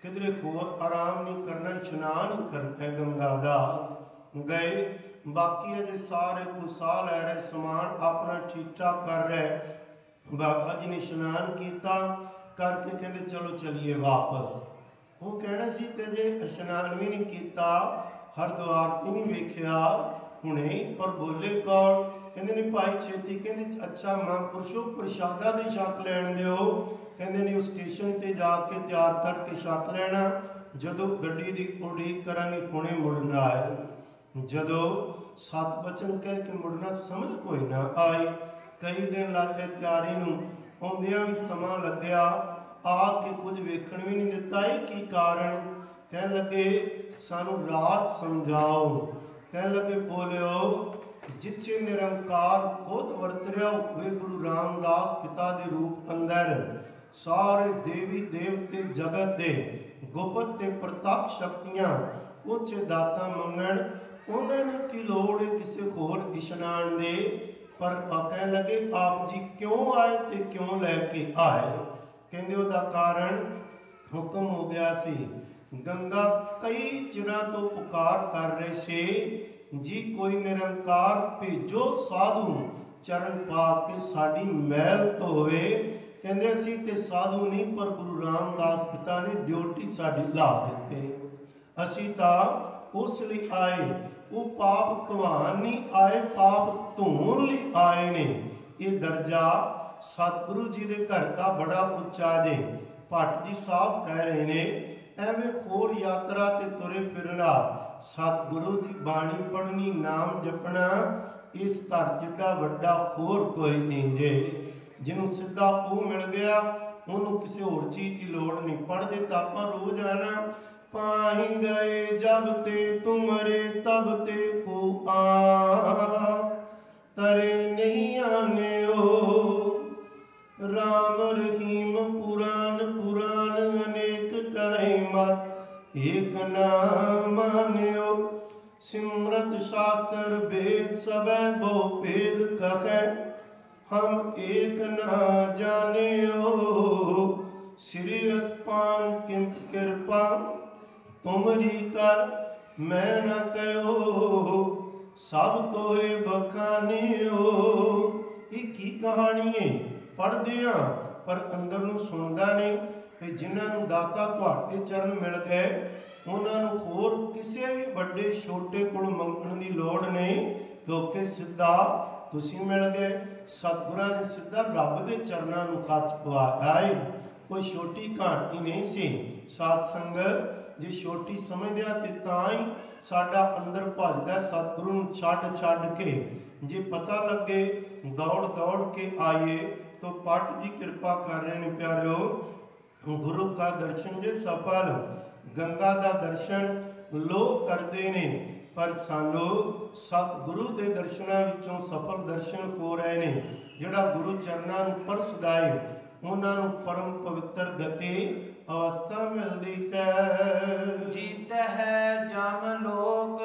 किधरे होर आराम नहीं करना, इशनान ही करना है गंगा का। गए, बाकी अजे सारे को साह लै रहे, समान अपना ठीक ठाक कर रहे। बाबा जी ने इशनान किया करके कहते चलो चलिए वापस। वो कहना सी ते जे इशनान भी नहीं किया, हरिद्वार भी नहीं वेख्या हुणे, पर बोले कौन? कहते नहीं भाई छेती। कहते अच्छा महापुरुषो प्रशादा दे छक लैण दिओ। कहते नहीं उस स्टेशन ते जाके तैयार करके छक लैना, जदों गड्डी की उड़ीक करांगे हुणे मुड़ना है। जदों सत बचन कह के मुड़ना समझ कोई ना आई। कई दिन लग गए तैयारी नूं, आउंदियां भी समा लग्या। आके कुछ वेखण भी नहीं दिता। की कारण? कह लगे सानू राज समझाओ। कह लगे बोलियो जिथे निरंकार खुद वरत रहा वे गुरु रामदास पिता के रूप अंदर सारे देवी देवते जगत दे गुप्त ते प्रत्यक्ष शक्तियां उच्च दाता मंगण, उन्होंने की लोड़ है किसी होर इशनान दे। पर कह लगे आप जी क्यों आए ते क्यों लैके आए? कहते उसका कारण हुक्म हो गया सी। गंगा कई चिरां तो पुकार कर रहे से जी कोई निरंकार भेजो साधु चरण पा के साड़ी मैल धोवे। कहते असी ते साधु नहीं, पर गुरु रामदास पिता ने ड्यूटी साड़ी ला दिते। असी तां उस लिए आए, वो पाप धुआन नहीं आए, पाप धोण लई आए ने। ये दर्जा सतगुरु जी के घर का बड़ा उच्चा जे। भट्ट जी साहब कह रहे ने एवें होर यात्रा ते तुरे फिरना, सतगुरु की बाणी पढ़नी, नाम जपना, इस घर जिड्डा वड्डा होर कोई नहीं जे। जिन्हों सीधा वो मिल गया उन्होंने किसी होर चीज़ की लोड़ नहीं। पढ़ते तो आप रोज आना, पाई गए जब ते तुमरे तब ते को आँख तरे नहीं आने ओ। राम रहीम पुराण पुराण ਏਕ ਨਾ ਮਾਨਿਓ ਸਿਮਰਤ ਸ਼ਾਸਤਰ ਵੇਦ ਸਭੈ ਬਹੁ ਭੇਦ ਕਹੈ ਹਮ ਏਕ ਨਾ ਜਾਣਿਓ ਸ੍ਰੀ ਅਸਪਾਨ ਕਿਮ ਕਿਰਪਾ ਤੁਮਰੀ ਕਰ ਮੈਂ ਨ ਕਹਿਓ ਸਭ ਤੋਏ ਬਖਾਨਿਓ। ਇਹ ਕੀ ਕਹਾਣੀ ਏ? ਪੜ੍ਹਦੇ ਹਾਂ ਪਰ ਅੰਦਰ ਨੂੰ ਸੁਣਦਾ ਨਹੀਂ। ਤੇ ਜਿਨ੍ਹਾਂ ਨੂੰ ਦਾਤਾ ਤੁਹਾਡੇ ਚਰਨ ਮਿਲ ਗਏ ਉਹਨਾਂ ਨੂੰ ਹੋਰ ਕਿਸੇ ਵੀ ਵੱਡੇ ਛੋਟੇ ਕੋਲ ਮੰਗਣ ਦੀ ਲੋੜ ਨਹੀਂ, ਕਿਉਂਕਿ ਸਿੱਧਾ ਤੁਸੀਂ ਮਿਲ ਗਏ। ਸਤਿਗੁਰਾਂ ਨੇ ਸਿੱਧਾ ਰੱਬ ਦੇ ਚਰਨਾਂ ਨੂੰ ਖੱਚ ਪਵਾਇਆ ਏ। ਕੋਈ ਛੋਟੀ ਕਹਾਣੀ ਨਹੀਂ ਸੀ। ਸਾਧ ਸੰਗਤ ਜੇ ਛੋਟੀ ਸਮਝਦੇ ਆ ਤੇ ਤਾਂ ਹੀ ਸਾਡਾ ਅੰਦਰ ਭੱਜਦਾ ਸਤਿਗੁਰੂ ਨੂੰ ਛੱਡ ਛੱਡ ਕੇ। ਜੇ ਪਤਾ ਲੱਗੇ ਦੌੜ ਦੌੜ ਕੇ ਆਈਏ ਤਾਂ ਪੱਟ ਜੀ ਕਿਰਪਾ ਕਰ ਰਹੇ ਨੇ ਪਿਆਰਿਓ। ਗੁਰੂ ਦਾ ਦਰਸ਼ਨ ਜੇ ਸਫਲ, ਗੰਗਾ ਦਾ ਦਰਸ਼ਨ ਲੋਕ ਕਰਦੇ ਨੇ, ਪਰ ਸਾਨੂੰ ਸਤਿਗੁਰੂ ਦੇ ਦਰਸ਼ਨਾਂ ਵਿੱਚੋਂ ਸਫਲ ਦਰਸ਼ਨ ਹੋ ਰਹੇ ਨੇ। ਜਿਹੜਾ ਗੁਰੂ ਚਰਨਾਂ ਨੂੰ ਪਰਸਦਾ ਏ ਉਹਨਾਂ ਨੂੰ ਪਰਮ ਪਵਿੱਤਰ ਗਤੀ ਅਵਸਥਾ ਮਿਲਦੀ ਹੈ। ਜੀਤ ਹੈ ਜਮ ਲੋਕ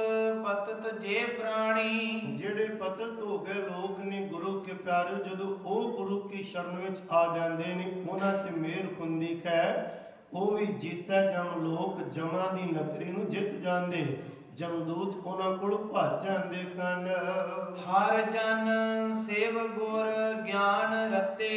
ਪਤਤ ਜੇ ਪ੍ਰਾਣੀ। ਜਿਹੜੇ ਪਤਤ ਹੋ ਗਏ ਲੋਕ ਨੇ ਗੁਰੂ ਕੇ ਪਿਆਰੇ, ਜਦੋਂ ਉਹ ਗੁਰੂ ਕੀ ਸ਼ਰਨ ਵਿੱਚ ਆ ਜਾਂਦੇ ਨੇ ਉਹਨਾਂ ਤੇ ਮਿਹਰ ਹੁੰਦੀ ਹੈ। ਉਹ ਵੀ ਜੀਤਾ ਜਮ ਲੋਕ, ਜਮਾਂ ਦੀ ਨਗਰੀ ਨੂੰ ਜਿੱਤ ਜਾਂਦੇ। ਜਮਦੂਤ ਉਹਨਾਂ ਕੋਲ ਭੱਜ ਜਾਂਦੇ ਹਨ। ਹਰ ਜਨ ਸੇਵ ਗੁਰ ਗਿਆਨ ਰਤੇ।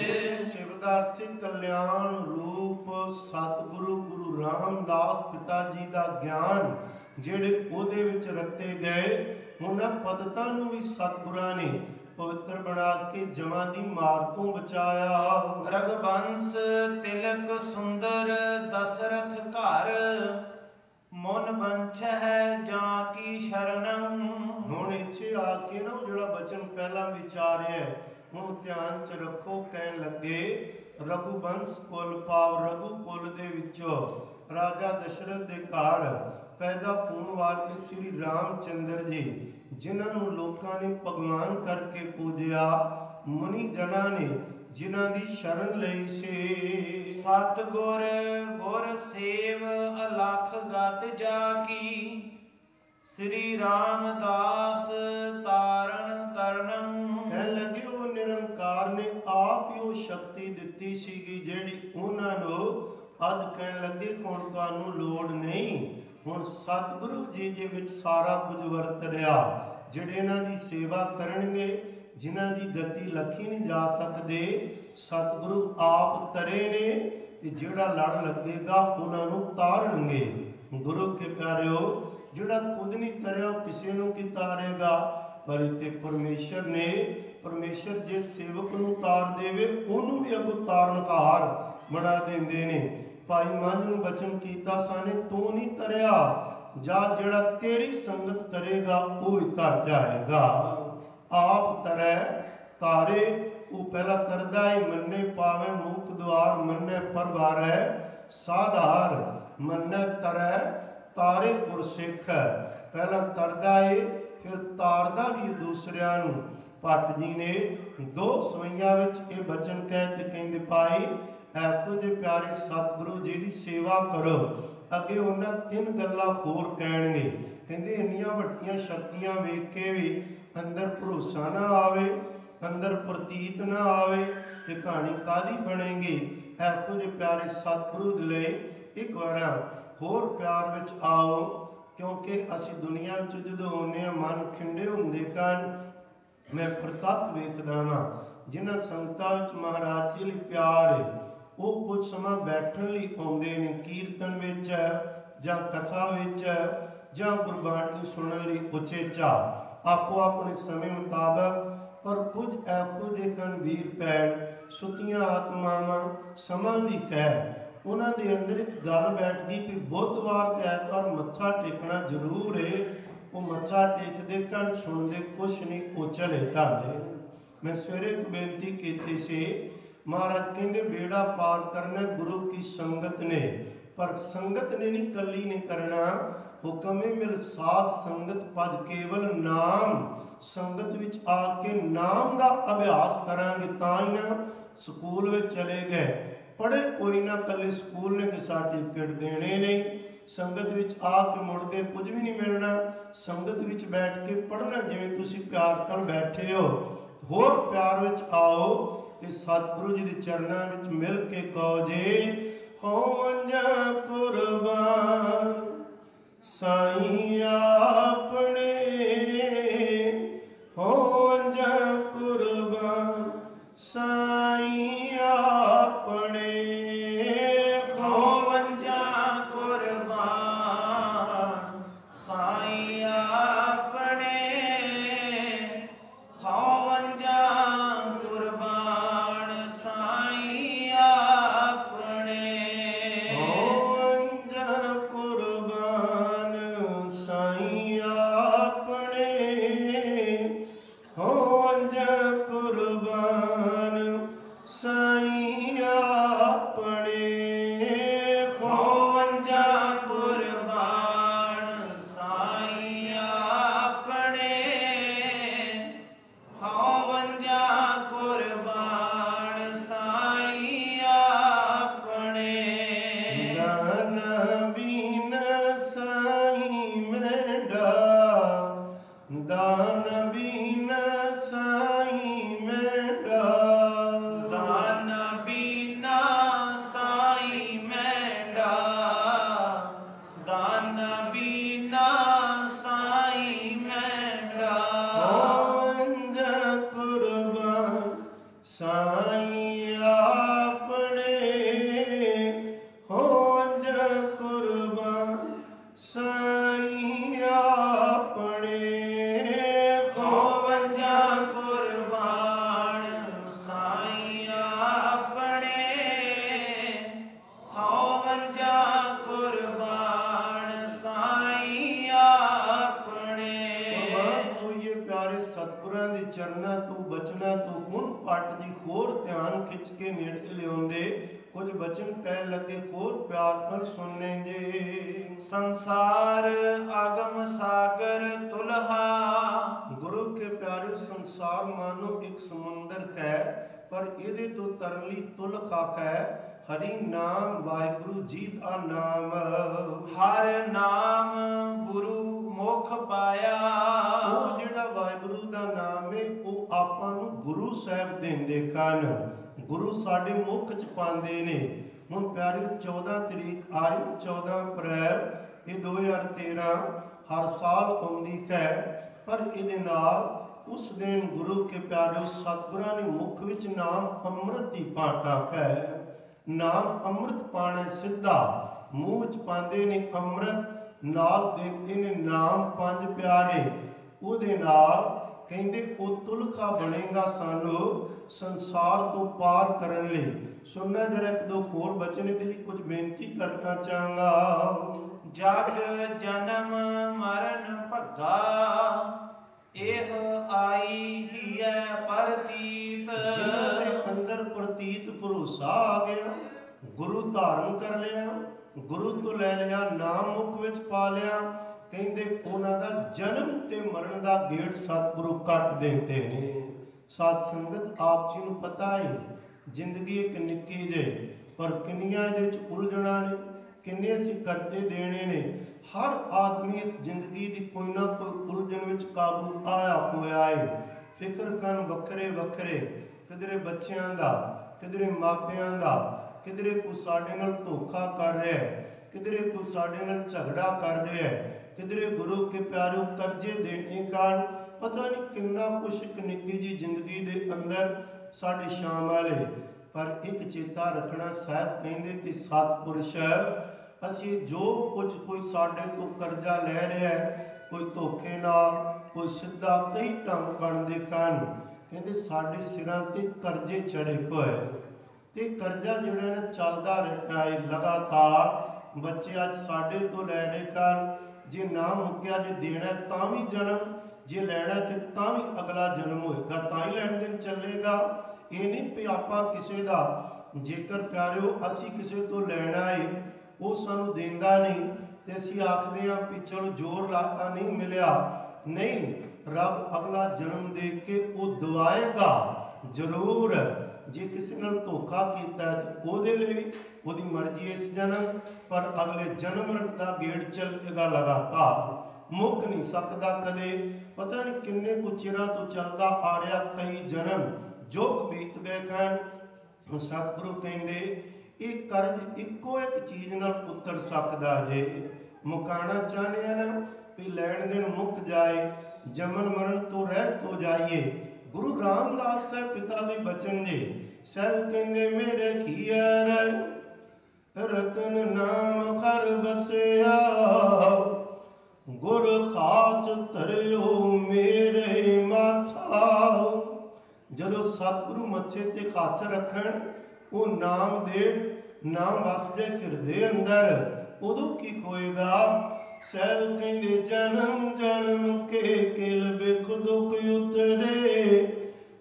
ਜਿਹੜੇ ਸਿਵਦਾਰਥੀ ਕਲਿਆਣ ਰੂਪ ਸਤਿਗੁਰੂ ਗੁਰੂ ਰਾਮਦਾਸ ਪਿਤਾ ਜੀ ਦਾ ਗਿਆਨ ਜਿਹੜੇ ਉਹਦੇ ਵਿੱਚ ਰਤੇ ਗਏ, ਉਹਨਾਂ ਪਤਤਾਂ ਨੂੰ ਵੀ ਸਤਿਗੁਰਾਂ ਨੇ ਪਵਿੱਤਰ ਬਣਾ ਕੇ ਜਮਾਂ ਦੀ ਮਾਰ ਤੋਂ ਬਚਾਇਆ। ਰਗਬੰਸ ਤਿਲਕ ਸੁੰਦਰ ਦਸ਼ਰਥ ਘਰ ਮਨ ਬੰਛ ਹੈ ਜਾਂ ਕੀ ਸ਼ਰਣੰ। ਹੁਣ ਇੱਥੇ ਆ ਕੇ ਨਾ ਉਹ ਜਿਹੜਾ ਬਚਨ ਪਹਿਲਾਂ ਵਿਚਾਰਿਆ ਹੁਣ ਧਿਆਨ ਚ ਰੱਖੋ। ਕਹਿਣ ਲੱਗੇ ਰਘੁਬੰਸ ਕੁਲ ਪਾਵ। ਰਘੂ ਕੁਲ ਦੇ ਵਿੱਚੋਂ ਰਾਜਾ ਦਸ਼ਰਥ ਦੇ ਘਰ ਪੈਦਾ ਹੋਣ ਵਾਲੇ ਸ੍ਰੀ ਰਾਮਚੰਦਰ ਜੀ, ਜਿਨ੍ਹਾਂ ਨੂੰ ਲੋਕਾਂ ਨੇ ਭਗਵਾਨ ਕਰਕੇ ਪੂਜਿਆ, ਮੁਨੀ ਜਨਾਂ ਨੇ ਜਿਨ੍ਹਾਂ ਦੀ ਸ਼ਰਨ ਲਈ ਸੀ। ਸਤਿਗੁਰ ਗੁਰ ਸੇਵ ਅਲਖ ਗਤ ਜਾ ਕੀ ਸ੍ਰੀ ਰਾਮਦਾਸ ਤਾਰਨ ਤਰਨੰ। ਕਹਿਣ ਲੱਗੇ ਉਹ ਨਿਰੰਕਾਰ ਨੇ ਆਪ ਹੀ ਉਹ ਸ਼ਕਤੀ ਦਿੱਤੀ ਸੀਗੀ ਜਿਹੜੀ ਉਹਨਾਂ ਨੂੰ ਅੱਜ ਕਹਿਣ ਲੱਗੇ ਹੁਣ ਤੁਹਾਨੂੰ ਲੋੜ ਨਹੀਂ। ਹੁਣ ਸਤਿਗੁਰੂ ਜੀ ਦੇ ਵਿੱਚ ਸਾਰਾ ਕੁਝ ਵਰਤ ਰਿਹਾ। ਜਿਹੜੇ ਇਹਨਾਂ ਦੀ ਸੇਵਾ ਕਰਨਗੇ, ਜਿਨ੍ਹਾਂ ਦੀ ਗਤੀ ਲੱਖੀ ਨਹੀਂ ਜਾ ਸਕਦੇ, ਸਤਿਗੁਰੂ ਆਪ ਤਰੇ ਨੇ ਤੇ ਜਿਹੜਾ ਲੜ ਲੱਗੇਗਾ ਉਹਨਾਂ ਨੂੰ ਤਾਰਨਗੇ। ਗੁਰੂ ਕੇ ਪਿਆਰਿਓ, ਜਿਹੜਾ ਖੁਦ ਨਹੀਂ ਤਰਿਆ ਉਹ ਕਿਸੇ ਨੂੰ ਕੀ ਤਾਰੇਗਾ? ਪਰ ਇੱਥੇ ਪਰਮੇਸ਼ਰ ਨੇ, ਪਰਮੇਸ਼ਰ ਜੇ ਸੇਵਕ ਨੂੰ ਤਾਰ ਦੇਵੇ ਉਹਨੂੰ ਵੀ ਅੱਗੋਂ ਤਾਰਨਹਾਰ ਬਣਾ ਦਿੰਦੇ ਨੇ। ਭਾਈ ਮੰਝ ਨੂੰ ਬਚਨ ਕੀਤਾ ਸਾਨੇ ਤੂੰ ਨਹੀਂ ਤਰਿਆ, ਜਾਂ ਜਿਹੜਾ ਤੇਰੀ ਸੰਗਤ ਕਰੇਗਾ ਉਹ ਹੀ ਤਰ ਜਾਏਗਾ। ਆਪ ਤਰੈ ਤਾਰੇ। ਉਹ ਪਹਿਲਾਂ ਤਰਦਾ ਹੀ ਮੰਨੇ ਪਾਵੇ ਮੂਕ ਦੁਆਰ ਮੰਨੇ ਪਰਵਾਰੈ ਸਾਧਾਰ ਮੰਨੇ ਤਰੈ ਤਾਰੇ ਗੁਰਸਿੱਖ। ਪਹਿਲਾਂ ਤਰਦਾ ਏ ਫਿਰ ਤਾਰਦਾ ਵੀ ਦੂਸਰਿਆਂ ਨੂੰ। ਭੱਟ ਜੀ ਨੇ 2 ਸਵਈਆਂ ਵਿੱਚ ਇਹ ਬਚਨ ਕਹਿ ਤੇ ਕਹਿੰਦੇ ਭਾਈ ਐਖੋ ਜੇ ਪਿਆਰੇ ਸਤਿਗੁਰੂ ਜੀ ਦੀ ਸੇਵਾ ਕਰੋ। ਅੱਗੇ ਉਹਨਾਂ 3 ਗੱਲਾਂ ਹੋਰ ਕਹਿਣਗੇ। ਕਹਿੰਦੇ ਇੰਨੀਆਂ ਵੱਡੀਆਂ ਸ਼ਕਤੀਆਂ ਵੇਖ ਕੇ ਵੀ ਅੰਦਰ ਭਰੋਸਾ ਨਾ ਆਵੇ, ਅੰਦਰ ਪ੍ਰਤੀਤ ਨਾ ਆਵੇ ਤੇ ਕਹਾਣੀ ਕਾਦੀ ਬਣੇਗੀ। ਐਖੋ ਜੇ ਪਿਆਰੇ ਸਤਿਗੁਰੂ ਦੇ ਲਈ ਇੱਕ ਵਾਰ ਹੋਰ ਪਿਆਰ ਵਿੱਚ ਆਓ, ਕਿਉਂਕਿ ਅਸੀਂ ਦੁਨੀਆ ਵਿੱਚ ਜਦੋਂ ਆਉਂਦੇ ਹਾਂ ਮਨ ਖਿੰਡੇ ਹੁੰਦੇ ਹਨ। ਮੈਂ ਪ੍ਰਤੱਖ ਵੇਖਦਾ ਵਾਂ ਜਿਨ੍ਹਾਂ ਸੰਗਤਾਂ ਵਿੱਚ ਮਹਾਰਾਜ ਜੀ ਲਈ ਪਿਆਰ ਹੈ, ਉਹ ਕੁਝ ਸਮਾਂ ਬੈਠਣ ਲਈ ਆਉਂਦੇ ਨੇ ਕੀਰਤਨ ਵਿੱਚ ਜਾਂ ਕਥਾ ਵਿੱਚ ਜਾਂ ਗੁਰਬਾਣੀ ਸੁਣਨ ਲਈ ਉਚੇਚਾ ਆਪੋ ਆਪਣੇ ਸਮੇਂ ਮੁਤਾਬਕ। ਪਰ ਕੁਝ ਇਹੋ ਜਿਹੇ ਹਨ ਵੀਰ ਭੈਣ ਸੁਤੀਆਂ ਆਤਮਾਵਾਂ, ਸਮਾਂ ਵੀ ਹੈ ਉਹਨਾਂ ਦੇ ਅੰਦਰ ਇੱਕ ਗੱਲ ਬੈਠ ਗਈ ਕਿ ਬੁੱਧਵਾਰ ਤੇ ਐਤਵਾਰ ਮੱਥਾ ਟੇਕਣਾ ਜ਼ਰੂਰ ਹੈ। ਉਹ ਮੱਥਾ ਟੇਕਦੇ ਹਨ, ਸੁਣਦੇ ਕੁਛ ਨਹੀਂ, ਉਹ ਚਲੇ ਜਾਂਦੇ ਨੇ। ਮੈਂ ਸਵੇਰੇ ਇੱਕ ਬੇਨਤੀ ਕੀਤੀ ਸੀ, ਮਹਾਰਾਜ ਕਹਿੰਦੇ ਬੇੜਾ ਪਾਰ ਕਰਨਾ ਗੁਰੂ ਕੀ ਸੰਗਤ ਨੇ, ਪਰ ਸੰਗਤ ਨੇ ਨਹੀਂ ਕੱਲੀ ਨੇ ਕਰਨਾ। ਹੁਕਮੇ ਮਿਲ ਸਾਧ ਸੰਗਤ ਭਜ ਕੇਵਲ ਨਾਮ। ਸੰਗਤ ਵਿੱਚ ਆ ਕੇ ਨਾਮ ਦਾ ਅਭਿਆਸ ਕਰਾਂਗੇ ਤਾਂ ਹੀ ਨਾ ਸਕੂਲ ਵਿੱਚ ਚਲੇ ਗਏ। ਪੜ੍ਹੇ ਕੋਈ ਨਾ, ਕੱਲੇ ਸਕੂਲ ਨੇ ਕਿ ਸਰਟੀਫਿਕੇਟ ਦੇਣੇ ਨਹੀਂ। ਸੰਗਤ ਵਿੱਚ ਆ ਕੇ ਮੁੜ ਕੇ ਕੁਝ ਵੀ ਨਹੀਂ ਮਿਲਣਾ। ਸੰਗਤ ਵਿੱਚ ਬੈਠ ਕੇ ਪੜ੍ਹਨਾ ਜਿਵੇਂ ਤੁਸੀਂ ਪਿਆਰ ਨਾਲ ਬੈਠੇ ਹੋ, ਹੋਰ ਪਿਆਰ ਵਿੱਚ ਆਓ ਤੇ ਸਤਿਗੁਰੂ ਜੀ ਦੇ ਚਰਨਾਂ ਵਿੱਚ ਮਿਲ ਕੇ ਕਹੋ ਜੀ ਹੋਵਾਂ ਕੁਰਬਾਨ ਸਾਈਂ ਆਪਣੇ, ਹੋਵਾਂ ਕੁਰਬਾਨ ਸਾਈਂ ਆਪਣੇ, ਹੋਵਾਂ ਕੁਰਬਾਨ ਸਾਈਂ ਆਪਣੇ, ਹੋਵਾਂ ਕੁਰਬਾਨ ਸਾਈਂ ਆਪਣੇ, ਹੋਵਾਂ ਕੁਰਬਾਨ ਸਾਈਂ ਆਪਣੇ, ਹੋਵਾਂ ਕੁਰਬਾਨ ਸਾਈਂ ਆਪਣੇ, ਹੋਵਾਂ ਕੁਰਬਾਨ ਸਾਈਂ ਆਪਣੇ, ਹੋਵਾਂ ਕੁਰਬਾਨ ਸਾਈਂ ਆਪਣੇ, ਦਾਨ ਬੀਨ ਸਾਈਂ ਮੈਂਡਾ, ਦਾਨ ਬੀਨ ਸਾਈਂ ਮੈਂਡਾ, ਦਾਨ ਬੀਨਾ ਸਾਈਂ ਮੈਂਡਾ, ਦਾਨ ਬੀਨਾ ਸਾਈਂ ਮੈਂਡਾ, ਹੋਵਾਂ ਕੁਰਬਾਨ ਸਾਈਂ ਆਪਣੇ, ਹੋਵਾਂ ਕੁਰਬਾਨ ਸਾਈਂ ਆਪਣੇ, ਹੋਵਾਂ ਕੁਰਬਾਨ ਸਾਈਂ ਆਪਣੇ, ਹੋਵਾਂ ਕੁਰਬਾਨ ਸਾਈਂ ਆਪਣੇ, ਕੁਰਬਾਨ ਹੋਈਏ ਪਿਆਰੇ ਸਤਿਗੁਰਾਂ ਦੇ ਚਰਨਾਂ ਤੋਂ ਬਚਨਾ ਤੋਂ ਹੁਣ ਪੱਟ ਦੀ ਹੋਰ ਧਿਆਨ ਖਿੱਚ ਕੇ ਨੇੜੇ ਲਿਆਉਂਦੇ, ਕੁਝ ਬਚਨ ਕਹਿਣ ਲੱਗੇ ਹੋਰ ਪਿਆਰ ਨਾਲ ਸੁਣਨੇ ਜੇ। ਸੰਸਾਰ ਆਗਮ ਸਾਗਰ ਤੁਲਹਾ, ਗੁਰੂ ਕੇ ਪਿਆਰੇ ਸੰਸਾਰ ਮਾਨੋ ਇੱਕ ਸਮੁੰਦਰ ਹੈ, ਪਰ ਇਹਦੇ ਤੋਂ ਤਰਨ ਲਈ ਤੁਲਖਾ ਹੈ ਹਰੀ ਨਾਮ ਵਾਹਿਗੁਰੂ ਜੀ ਦਾ ਨਾਮ। ਹਰ ਨਾਮ ਗੁਰੂ ਮੁਖ ਪਾਇਆ, ਉਹ ਜਿਹੜਾ ਵਾਹਿਗੁਰੂ ਦਾ ਨਾਮ ਹੈ ਉਹ ਆਪਾਂ ਨੂੰ ਗੁਰੂ ਸਾਹਿਬ ਦਿੰਦੇ ਹਨ, ਗੁਰੂ ਸਾਡੇ ਮੁਖ ਚ ਪਾਉਂਦੇ ਨੇ। ਹੁਣ ਪਿਆਰਿਓ 14 ਤਰੀਕ ਆ ਰਹੀ, 14 ਅਪ੍ਰੈਲ ਇਹ 2013 ਹਰ ਸਾਲ ਆਉਂਦੀ ਹੈ, ਪਰ ਇਹਦੇ ਨਾਲ ਉਸ ਦਿਨ ਗੁਰੂ ਕੇ ਪਿਆਰਿਓ ਸਤਿਗੁਰਾਂ ਨੇ ਮੁਖ ਵਿੱਚ ਨਾਮ ਅੰਮ੍ਰਿਤ ਦੀ ਪਾਠਾ ਹੈ। ਨਾਮ ਅੰਮ੍ਰਿਤ ਪਾਣਾ ਸਿੱਧਾ ਮੂੰਹ ਚ ਪਾਉਂਦੇ ਨੇ ਅੰਮ੍ਰਿਤ, ਨਾਲ ਦਿੰਦੇ ਨੇ ਨਾਮ ਪੰਜ ਪਿਆਰੇ, ਉਹਦੇ ਨਾਲ ਕਹਿੰਦੇ ਉਹ ਤੁਲਖਾ ਬਣੇਗਾ ਸਾਨੂੰ ਸੰਸਾਰ ਤੋਂ ਪਾਰ ਕਰਨ ਲਈ। ਸੁਣਨਾ ਜਰਾ ਇੱਕ ਦੋ ਹੋਰ ਬਚਨ ਇਹਦੇ ਲਈ ਕੁਝ ਬੇਨਤੀ ਕਰਨਾ ਚਾਹਾਂਗਾ। ਜਗ ਜਨਮ ਮਰਨ ਭੱਗਾ, ਇਹ ਆਈ ਹੀਐ ਪ੍ਰਤੀਤ, ਜਿਨ੍ਹਾਂ ਦੇ ਅੰਦਰ ਪ੍ਰਤੀਤ ਭਰੋਸਾ ਆ ਗਿਆ, ਗੁਰੂ ਧਾਰਨ ਕਰ ਲਿਆ, ਗੁਰੂ ਤੋਂ ਲੈ ਲਿਆ, ਨਾਮ ਮੁਖ ਵਿੱਚ ਪਾ ਲਿਆ, ਕਹਿੰਦੇ ਉਹਨਾਂ ਦਾ ਜਨਮ ਤੇ ਮਰਨ ਦਾ ਗੇੜ ਸਤਿਗੁਰੂ ਕੱਟ ਦਿੰਦੇ ਨੇ। ਸਾਧ ਸੰਗਤ ਆਪ ਜੀ ਨੂੰ ਪਤਾ ਹੈ ਜ਼ਿੰਦਗੀ ਇੱਕ ਨਿੱਕੀ ਜੇ, ਪਰ ਕਿੰਨੀਆਂ ਇਹਦੇ ਵਿੱਚ ਉਲਝਣਾ ਨੇ, ਕਿੰਨੇ ਅਸੀਂ ਕਰਤੇ ਦੇਣੇ ਨੇ। ਹਰ ਆਦਮੀ ਇਸ ਜ਼ਿੰਦਗੀ ਦੀ ਕੋਈ ਨਾ ਕੋਈ ਉਲਝਣ ਵਿੱਚ ਕਾਬੂ ਆਇਆ ਹੋਇਆ ਹੈ। ਫਿਕਰ ਕਰਨ ਵੱਖਰੇ ਵੱਖਰੇ, ਕਿਧਰੇ ਬੱਚਿਆਂ ਦਾ, ਕਿਧਰੇ ਮਾਪਿਆਂ ਦਾ, ਕਿਧਰੇ ਕੋਈ ਸਾਡੇ ਨਾਲ ਧੋਖਾ ਕਰ ਰਿਹਾ ਹੈ, ਕਿਧਰੇ ਕੋਈ ਸਾਡੇ ਨਾਲ ਝਗੜਾ ਕਰ ਰਿਹਾ ਹੈ, ਕਿਧਰੇ ਗੁਰੂ ਕੇ ਪਿਆਰਿਓ ਕਰਜ਼ੇ ਦੇਣੇ ਕਾਰਨ ਪਤਾ ਨਹੀਂ ਕਿੰਨਾ ਕੁਛ ਇੱਕ ਨਿੱਕੀ ਜੀ ਜ਼ਿੰਦਗੀ ਦੇ ਅੰਦਰ ਸਾਡੇ ਸ਼ਾਮਲ ਹੈ। ਪਰ ਇੱਕ ਚੇਤਾ ਰੱਖਣਾ, ਸਾਹਿਬ ਕਹਿੰਦੇ ਤੇ ਸਤਿਪੁਰਸ਼ ਅਸੀਂ ਜੋ ਕੁਝ ਕੋਈ ਸਾਡੇ ਤੋਂ ਕਰਜ਼ਾ ਲੈ ਰਿਹਾ ਹੈ, ਕੋਈ ਧੋਖੇ ਨਾਲ, ਕੋਈ ਸਿੱਧਾ, ਕਈ ਢੰਗ ਬਣਦੇ ਹਨ। ਕਹਿੰਦੇ ਸਾਡੇ ਸਿਰਾਂ ਤੇ ਕਰਜ਼ੇ ਚੜੇ ਹੋਏ ਤੇ ਕਰਜ਼ਾ ਜਿਹੜਾ ਨਾ ਚੱਲਦਾ ਰਹਿਣਾ ਹੈ ਲਗਾਤਾਰ। ਬੱਚੇ ਅੱਜ ਸਾਡੇ ਤੋਂ ਲੈ ਰਹੇ ਕਾਰਨ ਜੇ ਨਾ ਮੁੱਕਿਆ, ਜੇ ਦੇਣਾ ਤਾਂ ਵੀ ਜਨਮ, ਜੇ ਲੈਣਾ ਤੇ ਤਾਂ ਵੀ ਅਗਲਾ ਜਨਮ ਹੋਏਗਾ, ਤਾਂ ਹੀ ਲੈਣ ਦੇਣ ਚੱਲੇਗਾ। ਇਹ ਨਹੀਂ ਵੀ ਆਪਾਂ ਕਿਸੇ ਦਾ, ਜੇਕਰ ਪਿਆਰਿਓ ਅਸੀਂ ਕਿਸੇ ਤੋਂ ਲੈਣਾ ਹੈ ਉਹ ਸਾਨੂੰ ਦਿੰਦਾ ਨਹੀਂ ਤੇ ਅਸੀਂ ਆਖਦੇ ਹਾਂ ਵੀ ਚਲੋ ਜ਼ੋਰ ਲਾਤਾ ਨਹੀਂ ਮਿਲਿਆ। ਨਹੀਂ, ਰੱਬ ਅਗਲਾ ਜਨਮ ਦੇ ਕੇ ਉਹ ਦਵਾਏਗਾ ਜ਼ਰੂਰ। ਜੇ ਕਿਸੇ ਨਾਲ ਧੋਖਾ ਕੀਤਾ ਤੇ ਉਹਦੇ ਲਈ ਵੀ ਉਹਦੀ ਮਰਜ਼ੀ ਇਸ ਜਨਮ, ਪਰ ਅਗਲੇ ਜਨਮ ਦਾ ਗੇੜ ਚੱਲੇਗਾ ਲਗਾਤਾਰ, ਮੁੱਕ ਨਹੀਂ ਸਕਦਾ ਕਦੇ। ਪਤਾ ਨਹੀਂ ਕਿੰਨੇ ਕੁ ਚਿਰਾਂ ਤੋਂ ਚੱਲਦਾ ਆ ਰਿਹਾ, ਕਈ ਜਨਮ ਜੁਗ ਬੀਤ ਗਏ ਹਨ। ਸਤਿਗੁਰੂ ਕਹਿੰਦੇ ਇਹ ਕਰਜ਼ ਇੱਕੋ ਇੱਕ ਚੀਜ਼ ਨਾਲ ਉਤਰ ਸਕਦਾ ਜੇ। ਮੁਕਾਣਾ ਚਾਹੁੰਦੇ ਆ ਨਾ ਵੀ ਲੈਣ ਦੇਣ ਮੁੱਕ ਜਾਏ, ਜਮਨ ਮਰਨ ਤੋਂ ਰਹਿਤ ਹੋ ਜਾਈਏ। ਗੁਰੂ ਰਾਮਦਾਸ ਸਾਹਿਬ ਪਿਤਾ ਦੇ ਬਚਨ ਜੇ। ਸਾਹਿਬ ਕਹਿੰਦੇ ਮੇਰੇ ਖੀਅਰ ਰਤਨ ਨਾਮ ਖਰ ਬਸਿਆ, ਗੁਰ ਖਾਚ ਧਰਿਓ ਮੇਰੇ ਮਾਥਾ। ਜਦੋਂ ਸਤਿਗੁਰੂ ਮੱਥੇ ਤੇ ਹੱਥ ਰੱਖਣ, ਉਹ ਨਾਮ ਦੇਣ, ਨਾਮ ਵਸ ਜਾਏ ਹਿਰਦੇ ਅੰਦਰ, ਉਦੋਂ ਕੀ ਹੋਏਗਾ? ਸਾਹਿਬ ਕਹਿੰਦੇ ਜਨਮ ਜਨਮ ਕੇ ਕਿਲ ਬਿਖ ਦੁਖ ਉਤਰੇ,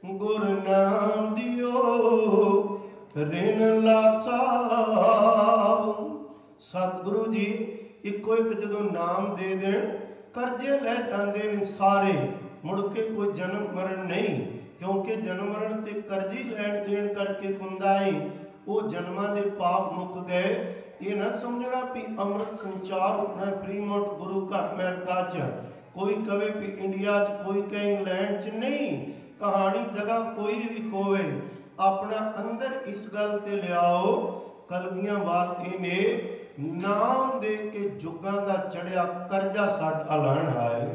ਗੁਰ ਨਾਮ ਦਿਓ ਰਿਨ ਲਾਚਾ। ਸਤਿਗੁਰੂ ਜੀ ਇੱਕੋ ਇੱਕ ਜਦੋਂ ਨਾਮ ਦੇ ਦੇਣ, ਕਰਜ਼ੇ ਲੈ ਜਾਂਦੇ ਨੇ ਸਾਰੇ, ਮੁੜ ਕੇ ਕੋਈ ਜਨਮ ਮਰਨ ਨਹੀਂ, ਕਿਉਂਕਿ ਜਨਮ ਮਰਨ ਤੇ ਕਰਜ਼ੀ ਲੈਣ ਦੇਣ ਕਰਕੇ ਹੁੰਦਾ ਹੈ। ਉਹ ਜਨਮਾਂ ਦੇ ਪਾਪ ਮੁੱਕ ਗਏ। ਇਹ ਨਾ ਸਮਝਣਾ ਵੀ ਅੰਮ੍ਰਿਤ ਸੰਚਾਰ ਹੋਣਾ ਫਰੀਮੌਂਟ ਗੁਰੂ ਘਰ ਅਮਰੀਕਾ 'ਚ, ਕੋਈ ਕਵੇ ਵੀ ਇੰਡੀਆ 'ਚ, ਕੋਈ ਕਹੇ ਇੰਗਲੈਂਡ 'ਚ, ਨਹੀਂ। ਕਹਾਣੀ ਜਗ੍ਹਾ ਕੋਈ ਵੀ ਹੋਵੇ, ਆਪਣਾ ਅੰਦਰ ਇਸ ਗੱਲ ਤੇ ਲਿਆਓ। ਕਲਗੀਆਂ ਵਾਲੇ ਨੇ ਨਾਮ ਦੇ ਕੇ ਜੁਗਾਂ ਦਾ ਚੜਿਆ ਕਰਜ਼ਾ ਸਾਡਾ ਲਾਣ ਆਏ।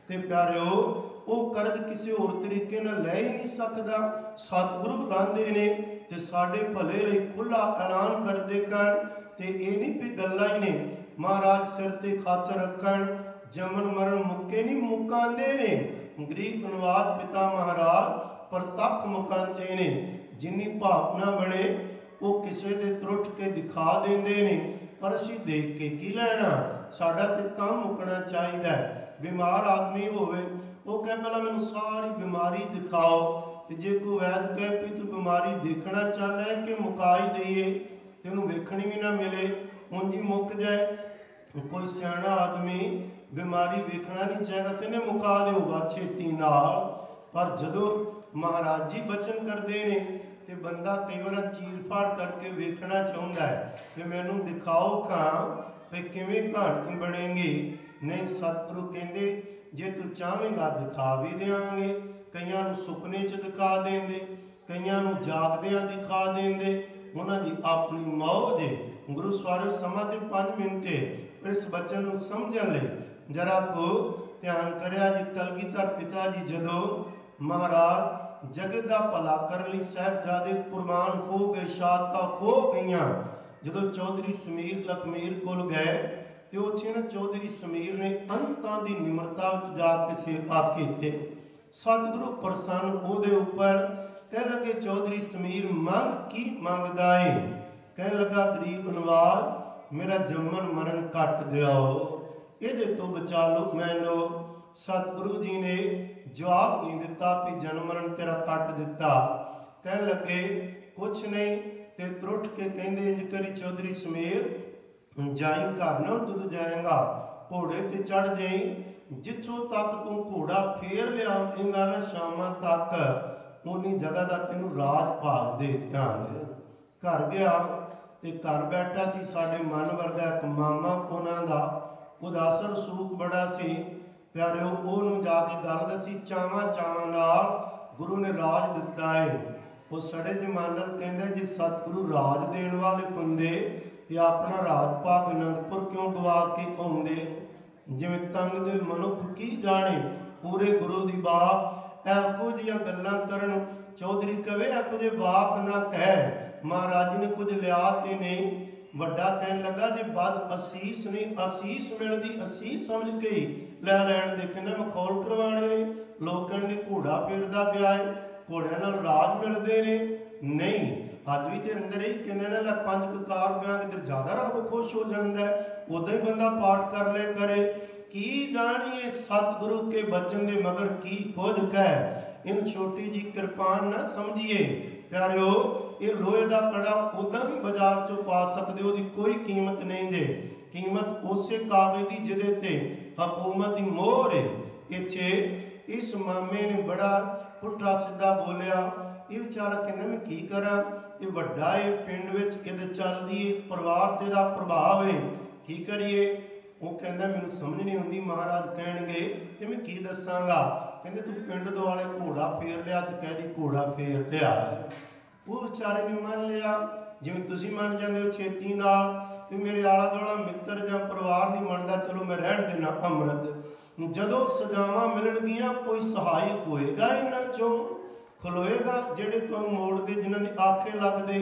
ਤੇ ਪਿਆਰਿਓ ਉਹ ਕਰਜ਼ ਕਿਸੇ ਹੋਰ ਤਰੀਕੇ ਨਾਲ ਲੈ ਹੀ ਨਹੀਂ ਸਕਦਾ, ਸਤਿਗੁਰੂ ਲਾਂਦੇ ਨੇ ਤੇ ਸਾਡੇ ਭਲੇ ਲਈ ਖੁੱਲਾ ਐਲਾਨ ਕਰਦੇ ਹਨ। ਤੇ ਇਹ ਨਹੀਂ ਵੀ ਗੱਲਾਂ ਹੀ ਨੇ, ਮਹਾਰਾਜ ਸਿਰ ਤੇ ਖੱਚ ਰੱਖਣ, ਜਮਨ ਮਰਨ ਮੁੱਕੇ ਨਹੀਂ, ਮੁਕਾਂਦੇ ਨੇ। ਗਰੀਬ ਨਿਵਾਜ ਪਿਤਾ ਮਹਾਰਾਜ ਪ੍ਰਤੱਖ ਮੁਕਾਂਦੇ ਨੇ। ਜਿੰਨੀ ਭਾਵਨਾ ਬਣੇ ਉਹ ਕਿਸੇ ਦੇ ਤਰੁੱਠ ਕੇ ਦਿਖਾ ਦਿੰਦੇ ਨੇ, ਪਰ ਅਸੀਂ ਦੇਖ ਕੇ ਕੀ ਲੈਣਾ? ਸਾਡਾ ਤੇ ਤਾਂ ਮੁਕਣਾ ਚਾਹੀਦਾ। ਬਿਮਾਰ ਆਦਮੀ ਹੋਵੇ, ਉਹ ਕਹੇ ਪਹਿਲਾਂ ਮੈਨੂੰ ਸਾਰੀ ਬਿਮਾਰੀ ਦਿਖਾਓ, ਤੇ ਜੇ ਕੋਈ ਵੈਦ ਕਹੇ ਵੀ ਤੂੰ ਬਿਮਾਰੀ ਦੇਖਣਾ ਚਾਹੁੰਦਾ ਹੈ ਕਿ ਮੁਕਾ ਹੀ ਦਈਏ, ਤੈਨੂੰ ਵੇਖਣੀ ਵੀ ਨਾ ਮਿਲੇ, ਉਂਝ ਹੀ ਮੁੱਕ ਜਾਏ। ਕੋਈ ਸਿਆਣਾ ਆਦਮੀ ਬਿਮਾਰੀ ਵੇਖਣਾ ਨਹੀਂ ਚਾਹੀਦਾ, ਕਹਿੰਦੇ ਮੁਕਾ ਦਿਓਗਾ ਛੇਤੀ ਨਾਲ। ਪਰ ਜਦੋਂ ਮਹਾਰਾਜ ਜੀ ਬਚਨ ਕਰਦੇ ਨੇ ਤੇ ਬੰਦਾ ਕਈ ਵਾਰ ਚੀਰ ਫਾੜ ਕਰਕੇ ਵੇਖਣਾ ਚਾਹੁੰਦਾ ਹੈ ਕਿ ਮੈਨੂੰ ਦਿਖਾਓ ਖਾਂ ਵੀ ਕਿਵੇਂ ਕਹਾਣੀ ਬਣੇਗੀ। ਨਹੀਂ, ਸਤਿਗੁਰੂ ਕਹਿੰਦੇ ਜੇ ਤੂੰ ਚਾਹਵੇਂਗਾ ਦਿਖਾ ਵੀ ਦਿਆਂਗੇ। ਕਈਆਂ ਨੂੰ ਸੁਪਨੇ 'ਚ ਦਿਖਾ ਦਿੰਦੇ, ਕਈਆਂ ਨੂੰ ਜਾਗਦਿਆਂ ਦਿਖਾ ਦਿੰਦੇ, ਉਹਨਾਂ ਦੀ ਆਪਣੀ ਮੌਜ ਹੈ। ਗੁਰੂ ਸਵਾਰੇ ਸਮਾਂ ਤੇ 5 ਮਿੰਟ ਇਸ ਬਚਨ ਨੂੰ ਸਮਝਣ ਲਈ ਜਰਾ ਕੋ ਧਿਆਨ ਕਰਿਆ ਜੀ। ਕਲਗੀਧਰ ਪਿਤਾ ਜੀ ਜਦੋਂ ਮਹਾਰਾਜ ਜਗਤ ਦਾ ਭਲਾ ਕਰਨ ਲਈ ਸਾਹਿਬਜ਼ਾਦੇ ਕੁਰਬਾਨ ਹੋ ਗਏ, ਸ਼ਹਾਦਤਾਂ ਹੋ ਗਈਆਂ, ਜਦੋਂ ਚੌਧਰੀ ਸਮੀਰ ਲਖਮੀਰ ਕੋਲ ਗਏ ਤੇ ਉੱਥੇ ਨਾ ਚੌਧਰੀ ਸਮੀਰ ਨੇ ਅੰਤਾਂ ਦੀ ਨਿਮਰਤਾ ਵਿੱਚ ਜਾ ਕੇ ਸੇਵਾ ਕੀਤੀ। ਸਤਿਗੁਰੂ ਪ੍ਰਸੰਨ ਉਹਦੇ ਉੱਪਰ, ਕਹਿ ਲਗੇ ਚੌਧਰੀ ਸਮੀਰ ਮੰਗ ਕੀ ਮੰਗਦਾ ਏ? ਕਹਿ ਲਗਾ ਗਰੀਬ ਨਵਾਜ ਮੇਰਾ ਜੰਮਣ ਮਰਨ ਕੱਟ ਦਿਓ, ਇਹਦੇ ਤੋਂ ਬਚਾ ਲਓ ਮੈਨੂੰ। ਸਤਿਗੁਰੂ ਜੀ ਨੇ ਜਵਾਬ ਨਹੀਂ ਦਿੱਤਾ ਵੀ ਜਨਮ ਮਰਨ ਤੇਰਾ ਕੱਟ ਦਿੱਤਾ। ਕਹਿਣ ਲੱਗੇ ਕੁਛ ਨਹੀਂ, ਤੇ ਤਰੁੱਠ ਕੇ ਕਹਿੰਦੇ ਇੰਜ ਕਰੀ ਚੌਧਰੀ ਸਮੀਰ ਜਾਈ ਘਰ ਨਾ, ਜਦੋਂ ਜਾਏਗਾ ਘੋੜੇ ਤੇ ਚੜ ਜਾਈ, ਜਿੱਥੋਂ ਤੱਕ ਤੂੰ ਘੋੜਾ ਫੇਰ ਲਿਆਵੇਂਗਾ ਨਾ ਸ਼ਾਮਾਂ ਤੱਕ, ਉਨੀ ਜਗ੍ਹਾ ਦਾ ਤੈਨੂੰ ਰਾਜ ਭਾਗ ਦੇ ਧਿਆਨ ਦੇ। ਘਰ ਗਿਆ ਤੇ ਘਰ ਬੈਠਾ ਸੀ ਸਾਡੇ ਮਨ ਵਰਗਾ ਇੱਕ ਮਾਮਾ, ਉਹਨਾਂ ਦਾ ਉਦਾਸਰ ਸੂਖ ਬੜਾ ਸੀ। ਪਿਆਰਿਓ ਉਹਨੂੰ ਜਾ ਕੇ ਗੱਲ ਦੱਸੀ, ਚਾਵਾਂ ਨਾਲ ਗੁਰੂ ਨੇ ਰਾਜ ਦਿੱਤਾ ਹੈ। ਉਹ ਸੜੇ ਜਮਾਨ ਨਾਲ ਕਹਿੰਦੇ ਜੇ ਸਤਿਗੁਰੂ ਰਾਜ ਦੇਣ ਵਾਲੇ ਹੁੰਦੇ ਤੇ ਆਪਣਾ ਰਾਜ ਭਾਗ ਅਨੰਦਪੁਰ ਕਿਉਂ ਗਵਾ ਕੇ ਆਉਂਦੇ? ਜਿਵੇਂ ਤੰਗ ਦਿਲ ਮਨੁੱਖ ਕੀ ਜਾਣੇ ਪੂਰੇ ਗੁਰੂ ਦੀ ਬਾਤ। ਇਹੋ ਜਿਹੀਆਂ ਗੱਲਾਂ ਕਰਨ ਚੌਧਰੀ ਕਵੇ ਇਹੋ ਜਿਹੇ ਬਾਤ ਨਾ ਕਹਿ, ਮਹਾਰਾਜ ਨੇ ਕੁਝ ਲਿਆ ਤੇ ਨਹੀਂ। ਵੱਡਾ ਕਹਿਣ ਲੱਗਾ ਜੇ ਬਦ ਅਸੀਸ ਨਹੀਂ, ਅਸੀਸ ਮਿਲਦੀ ਅਸੀਸ ਸਮਝ ਕੇ ਲੈ ਲੈਣ ਦੇ। ਕਹਿੰਦੇ ਮਖੌਲ ਕਰਵਾਣੇ ਨੇ, ਲੋਕ ਕਹਿਣਗੇ ਘੋੜਾ ਫੇਰਦਾ ਪਿਆ ਹੈ, ਘੋੜਿਆਂ ਨਾਲ ਰਾਜ ਮਿਲਦੇ ਨੇ। ਨਹੀਂ, ਅੱਜ ਵੀ ਤੇ ਅੰਦਰ ਹੀ ਕਹਿੰਦੇ ਨੇ ਲੈ 5 ਕਕਾਰ ਬਿਆਂ ਕਿਧਰ ਜ਼ਿਆਦਾ ਰੱਬ ਖੁਸ਼ ਹੋ ਜਾਂਦਾ ਹੈ, ਉਦਾਂ ਹੀ ਬੰਦਾ ਪਾਠ ਕਰ ਲੈ ਕਰੇ। ਕੀ ਜਾਣੀਏ ਸਤਿਗੁਰੂ ਕੇ ਬਚਨ ਦੇ ਮਗਰ ਕੀ ਕੁਝ ਕਹਿ, ਇਹਨੂੰ ਛੋਟੀ ਜੀ ਕਿਰਪਾਨ ਨਾ ਸਮਝੀਏ। ਪਿਆਰਿਓ ਇਹ ਲੋਹੇ ਦਾ ਕੜਾ ਉਦਾਂ ਵੀ ਬਾਜ਼ਾਰ ਚੋਂ ਪਾ ਸਕਦੇ, ਉਹਦੀ ਕੋਈ ਕੀਮਤ ਨਹੀਂ ਜੇ। ਕੀਮਤ ਉਸੇ ਕਾਗਜ਼ ਦੀ ਜਿਹਦੇ ਤੇ ਹਕੂਮਤ ਦੀ ਮੋਹਰ ਹੈ। ਇੱਥੇ इस मामे ने बड़ा पुट्ठा सीधा बोलिया। ये बेचारा कहना मैं की करा, ये वड्डा है पिंड विच, इहदे चलदी परिवार ते दा प्रभाव है, की करिए। वो कहना मैनूं समझ नहीं आउंदी, महाराज कहणगे ते मैं की दसांगा। कहंदे तू पिंड दुआले घोड़ा फेर लिया ते कहदी घोड़ा फेर लिया। वो बेचारे ने मन लिया जिवें तुसीं मन जांदे हो छेती नाल कि मेरे आला दुआला मित्र जां परिवार नहीं मनदा, चलो मैं रहण देना अमृत। जदों सजावां मिलणगीਆਂ कोई सहायक होएगा इन्हां चों, खलोएगा ਜਿਹੜੇ ਤੁਹਾਨੂੰ ਮੋੜਦੇ, ਜਿਨ੍ਹਾਂ ਦੇ ਆਖੇ ਲੱਗਦੇ।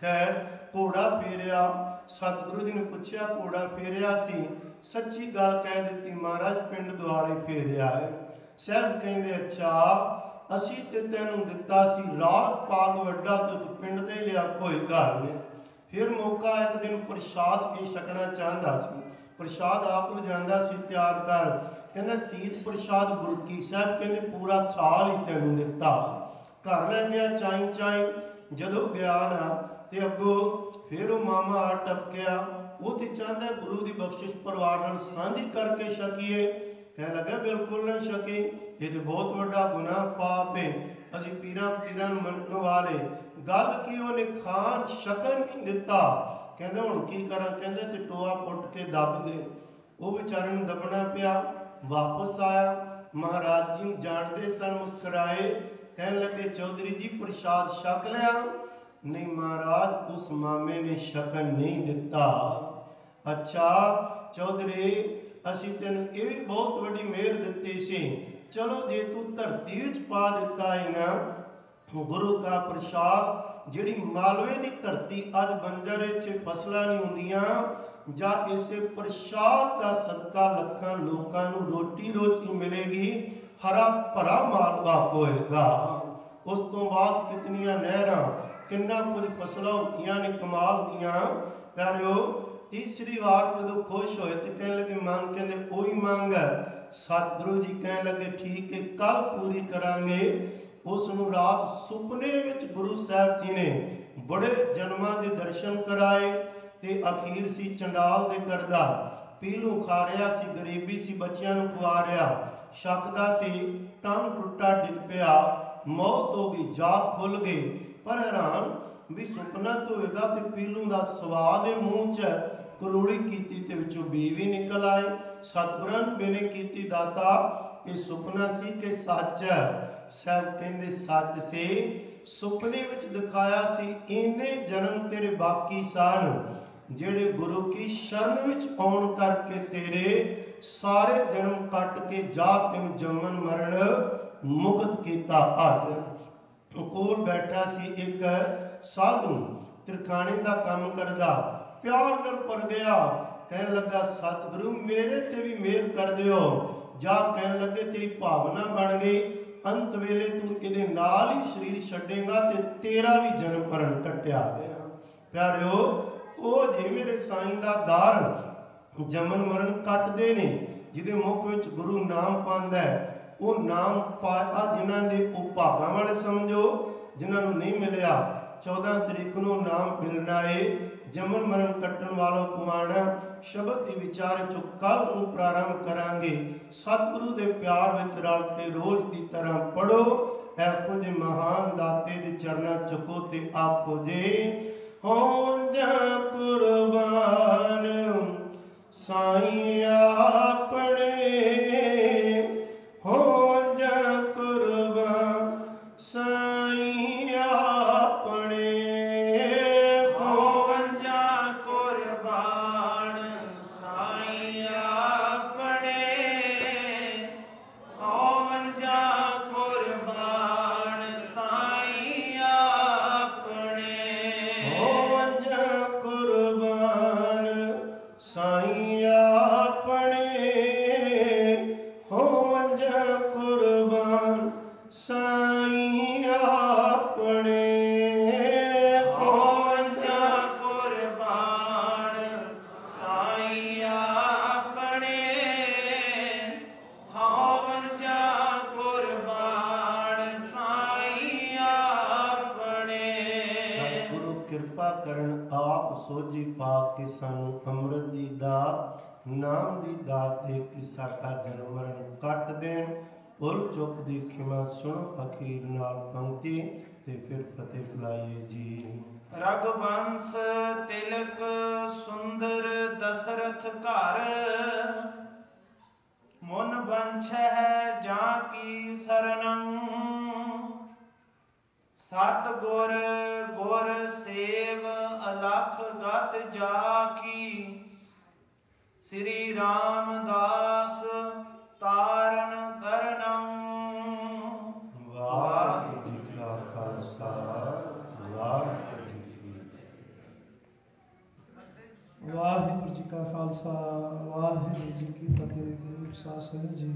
खैर घोड़ा फेरिया। सतगुरु जी ने पूछया घोड़ा फेरिया सी, सच्ची गल कह दी महाराज पिंड दुआले फेरिया है। साहब कहंदे अच्छा असी ते तैनूं दिता सी राग पाग वड्डा, तू पिंड दे लिया, कोई गल नहीं। फिर मौका एक दिन प्रसाद ये छकना चाहता सी, प्रसाद आप लिजांदा सी तैयार कर। कहंदा सीत प्रसाद बुरकी। साहब कहंदे पूरा थाल ही तैनूं दिता। घर लै गया चाई चाई, जदों गया ना ते अगों फिर वो मामा आ टपकिया। वो तो चाहता गुरु की बख्शिश परिवार नाल सांझी करके छकीए। कह लगा बिल्कुल ना छके, ये तो बहुत बड़ा गुनाह पाप है, असीं पीरां फकीरां नूं मनण वाले। गल की उन्हें खान शकन नहीं दिता। कहंदा हुण की करा, कहंदे ते टोआ पुट के दब दे। वो बेचारे नूं दबना पिया। वापस आया, महाराज जी जानते सन, मुस्कराए, कहन लगे चौधरी जी प्रसाद छक लिया? नहीं महाराज, उस मामे ने शकन नहीं दिता। अच्छा चौधरी असी तेन ये भी बहुत बड़ी मेहर दिती सी, चलो जे तू धरती विच पा दिता है ना गुरु का प्रसाद, जिहड़ी मालवे की धरती अज बंजर इत्थे फसलां नहीं हुंदियां, जां इसे प्रसाद का सदका लखां लोकां नूं रोटी रोटी मिलेगी, हरा भरा मालवा होएगा। उस तो बाद कितनियां नहरां, किन्ना कुछ फसलां होंदियां ने कमाल दियां। प्यारिओ तीसरी बार जदों खुश होए तो कहने लगे मंग, कहंदे कोई मंग। सतगुरु जी कहने लगे ठीक है कल पूरी करांगे। उसनूं रात सुपने विच गुरु साहब जी ने बड़े जन्मां दे दर्शन कराए ते अखीर सी चंडाल दे करदा, पीलू खा रहा सी, गरीबी सी, बच्चियां नूं खवा रहा, शकदा सी, टंग टुट्टा डिग पिया, मौत हो गई, जाग खुल गई। पर हैरान भी सुपना तो होएगा तो पीलू का स्वाद है मूँह च, करोड़ी कीती ते विचों बी भी निकल आए। सतगुरां नूं बेने कीती दाता ये सुपना सी कि सच है? साहब कहंदे सच से, सुपने विच दिखाया सी इन्ने जन्म तेरे बाकी सन, जेड़े गुरु की शरण विच आउण करके तेरे सारे जन्म कट के जा तेन जमन मरण मुक्त किया। अज कोल बैठा सी एक साधु, त्रिखाणे का काम करदा, प्यार नाल पर गया, कहन लगा सतगुरु मेरे ते भी मेहर कर दिओ। जा कहन लगे तेरी भावना बन गई, अंत वेले तू इहदे नाल ही शरीर छड्डेगा ते तेरा भी जन्म मरण कट्टिया गया। प्यारिओ ओ जे मेरे साईं दा दार जमन मरण कटदे ने, जिहदे मुख विच गुरु नाम पांदा है, वो नाम पाया जिन्हां दे ओ भागां वाले समझो, जिन्हां नूं नहीं मिलिया 14 तरीक नूं नाम मिलना है। जमन मरण कट्टण वालों पुआणा शब्द के विचार चो कल नूं प्रारंभ करांगे। सतगुरु दे प्यार विच रल के रोज की तरह पढ़ो, ऐहो जे महान दाते दे चरनां चुको ते आखो जे हों जा कुर्बान साईं आपणे, हों जा कुर्बान साईं आपणे, हों जा कुर्बान साईं आपणे, हों जा कुर्बान साईं आपणे, हों जा कुर्बान साईं आपणे, हों जा कुर्बान साईं आपणे, हों जा कुर्बान साईं आपणे, हों जा कुर्बान साईं आपणे। सतगुरु किरपा करन आप सोझी पा के सानू अमृत दी दात नाम दी दात दे के साडा जन्म मरण कट देण। ਭੁੱਲ ਚੁੱਕ ਦੀ ਖਿਮਾ ਸੁਣੋ ਅਖੀਰ ਨਾਲ ਪੰਕਤੀ ਤੇ ਫਿਰ ਫਤਿਹ ਬੁਲਾਈਏ ਜੀ। ਰਘੁਬੰਸ ਤਿਲਕ ਸੁੰਦਰ ਦਸਰਥ ਘਰ, ਮਨ ਬੰਛੈ ਜਾਂ ਕੀ ਸਰਨੰ। ਸਤ ਗੁਰ ਗੁਰ ਸੇਵ ਅਲਖ ਗਤ ਜਾ ਕੀ, ਸ੍ਰੀ ਰਾਮਦਾਸ ਤਾਰਨ ਤਰਨੰ। ਵਾਹਿਗੁਰੂ ਜੀ ਕਾ ਖਾਲਸਾ, ਵਾਹਿਗੁਰੂ ਜੀ ਕੀ ਵਾਹਿਗੁਰੂ ਜੀ ਕਾ ਖਾਲਸਾ, ਵਾਹਿਗੁਰੂ ਜੀ ਕੀ ਫਤਿਹ। ਗੁਰੂ ਸਾਹਿਬ ਜੀ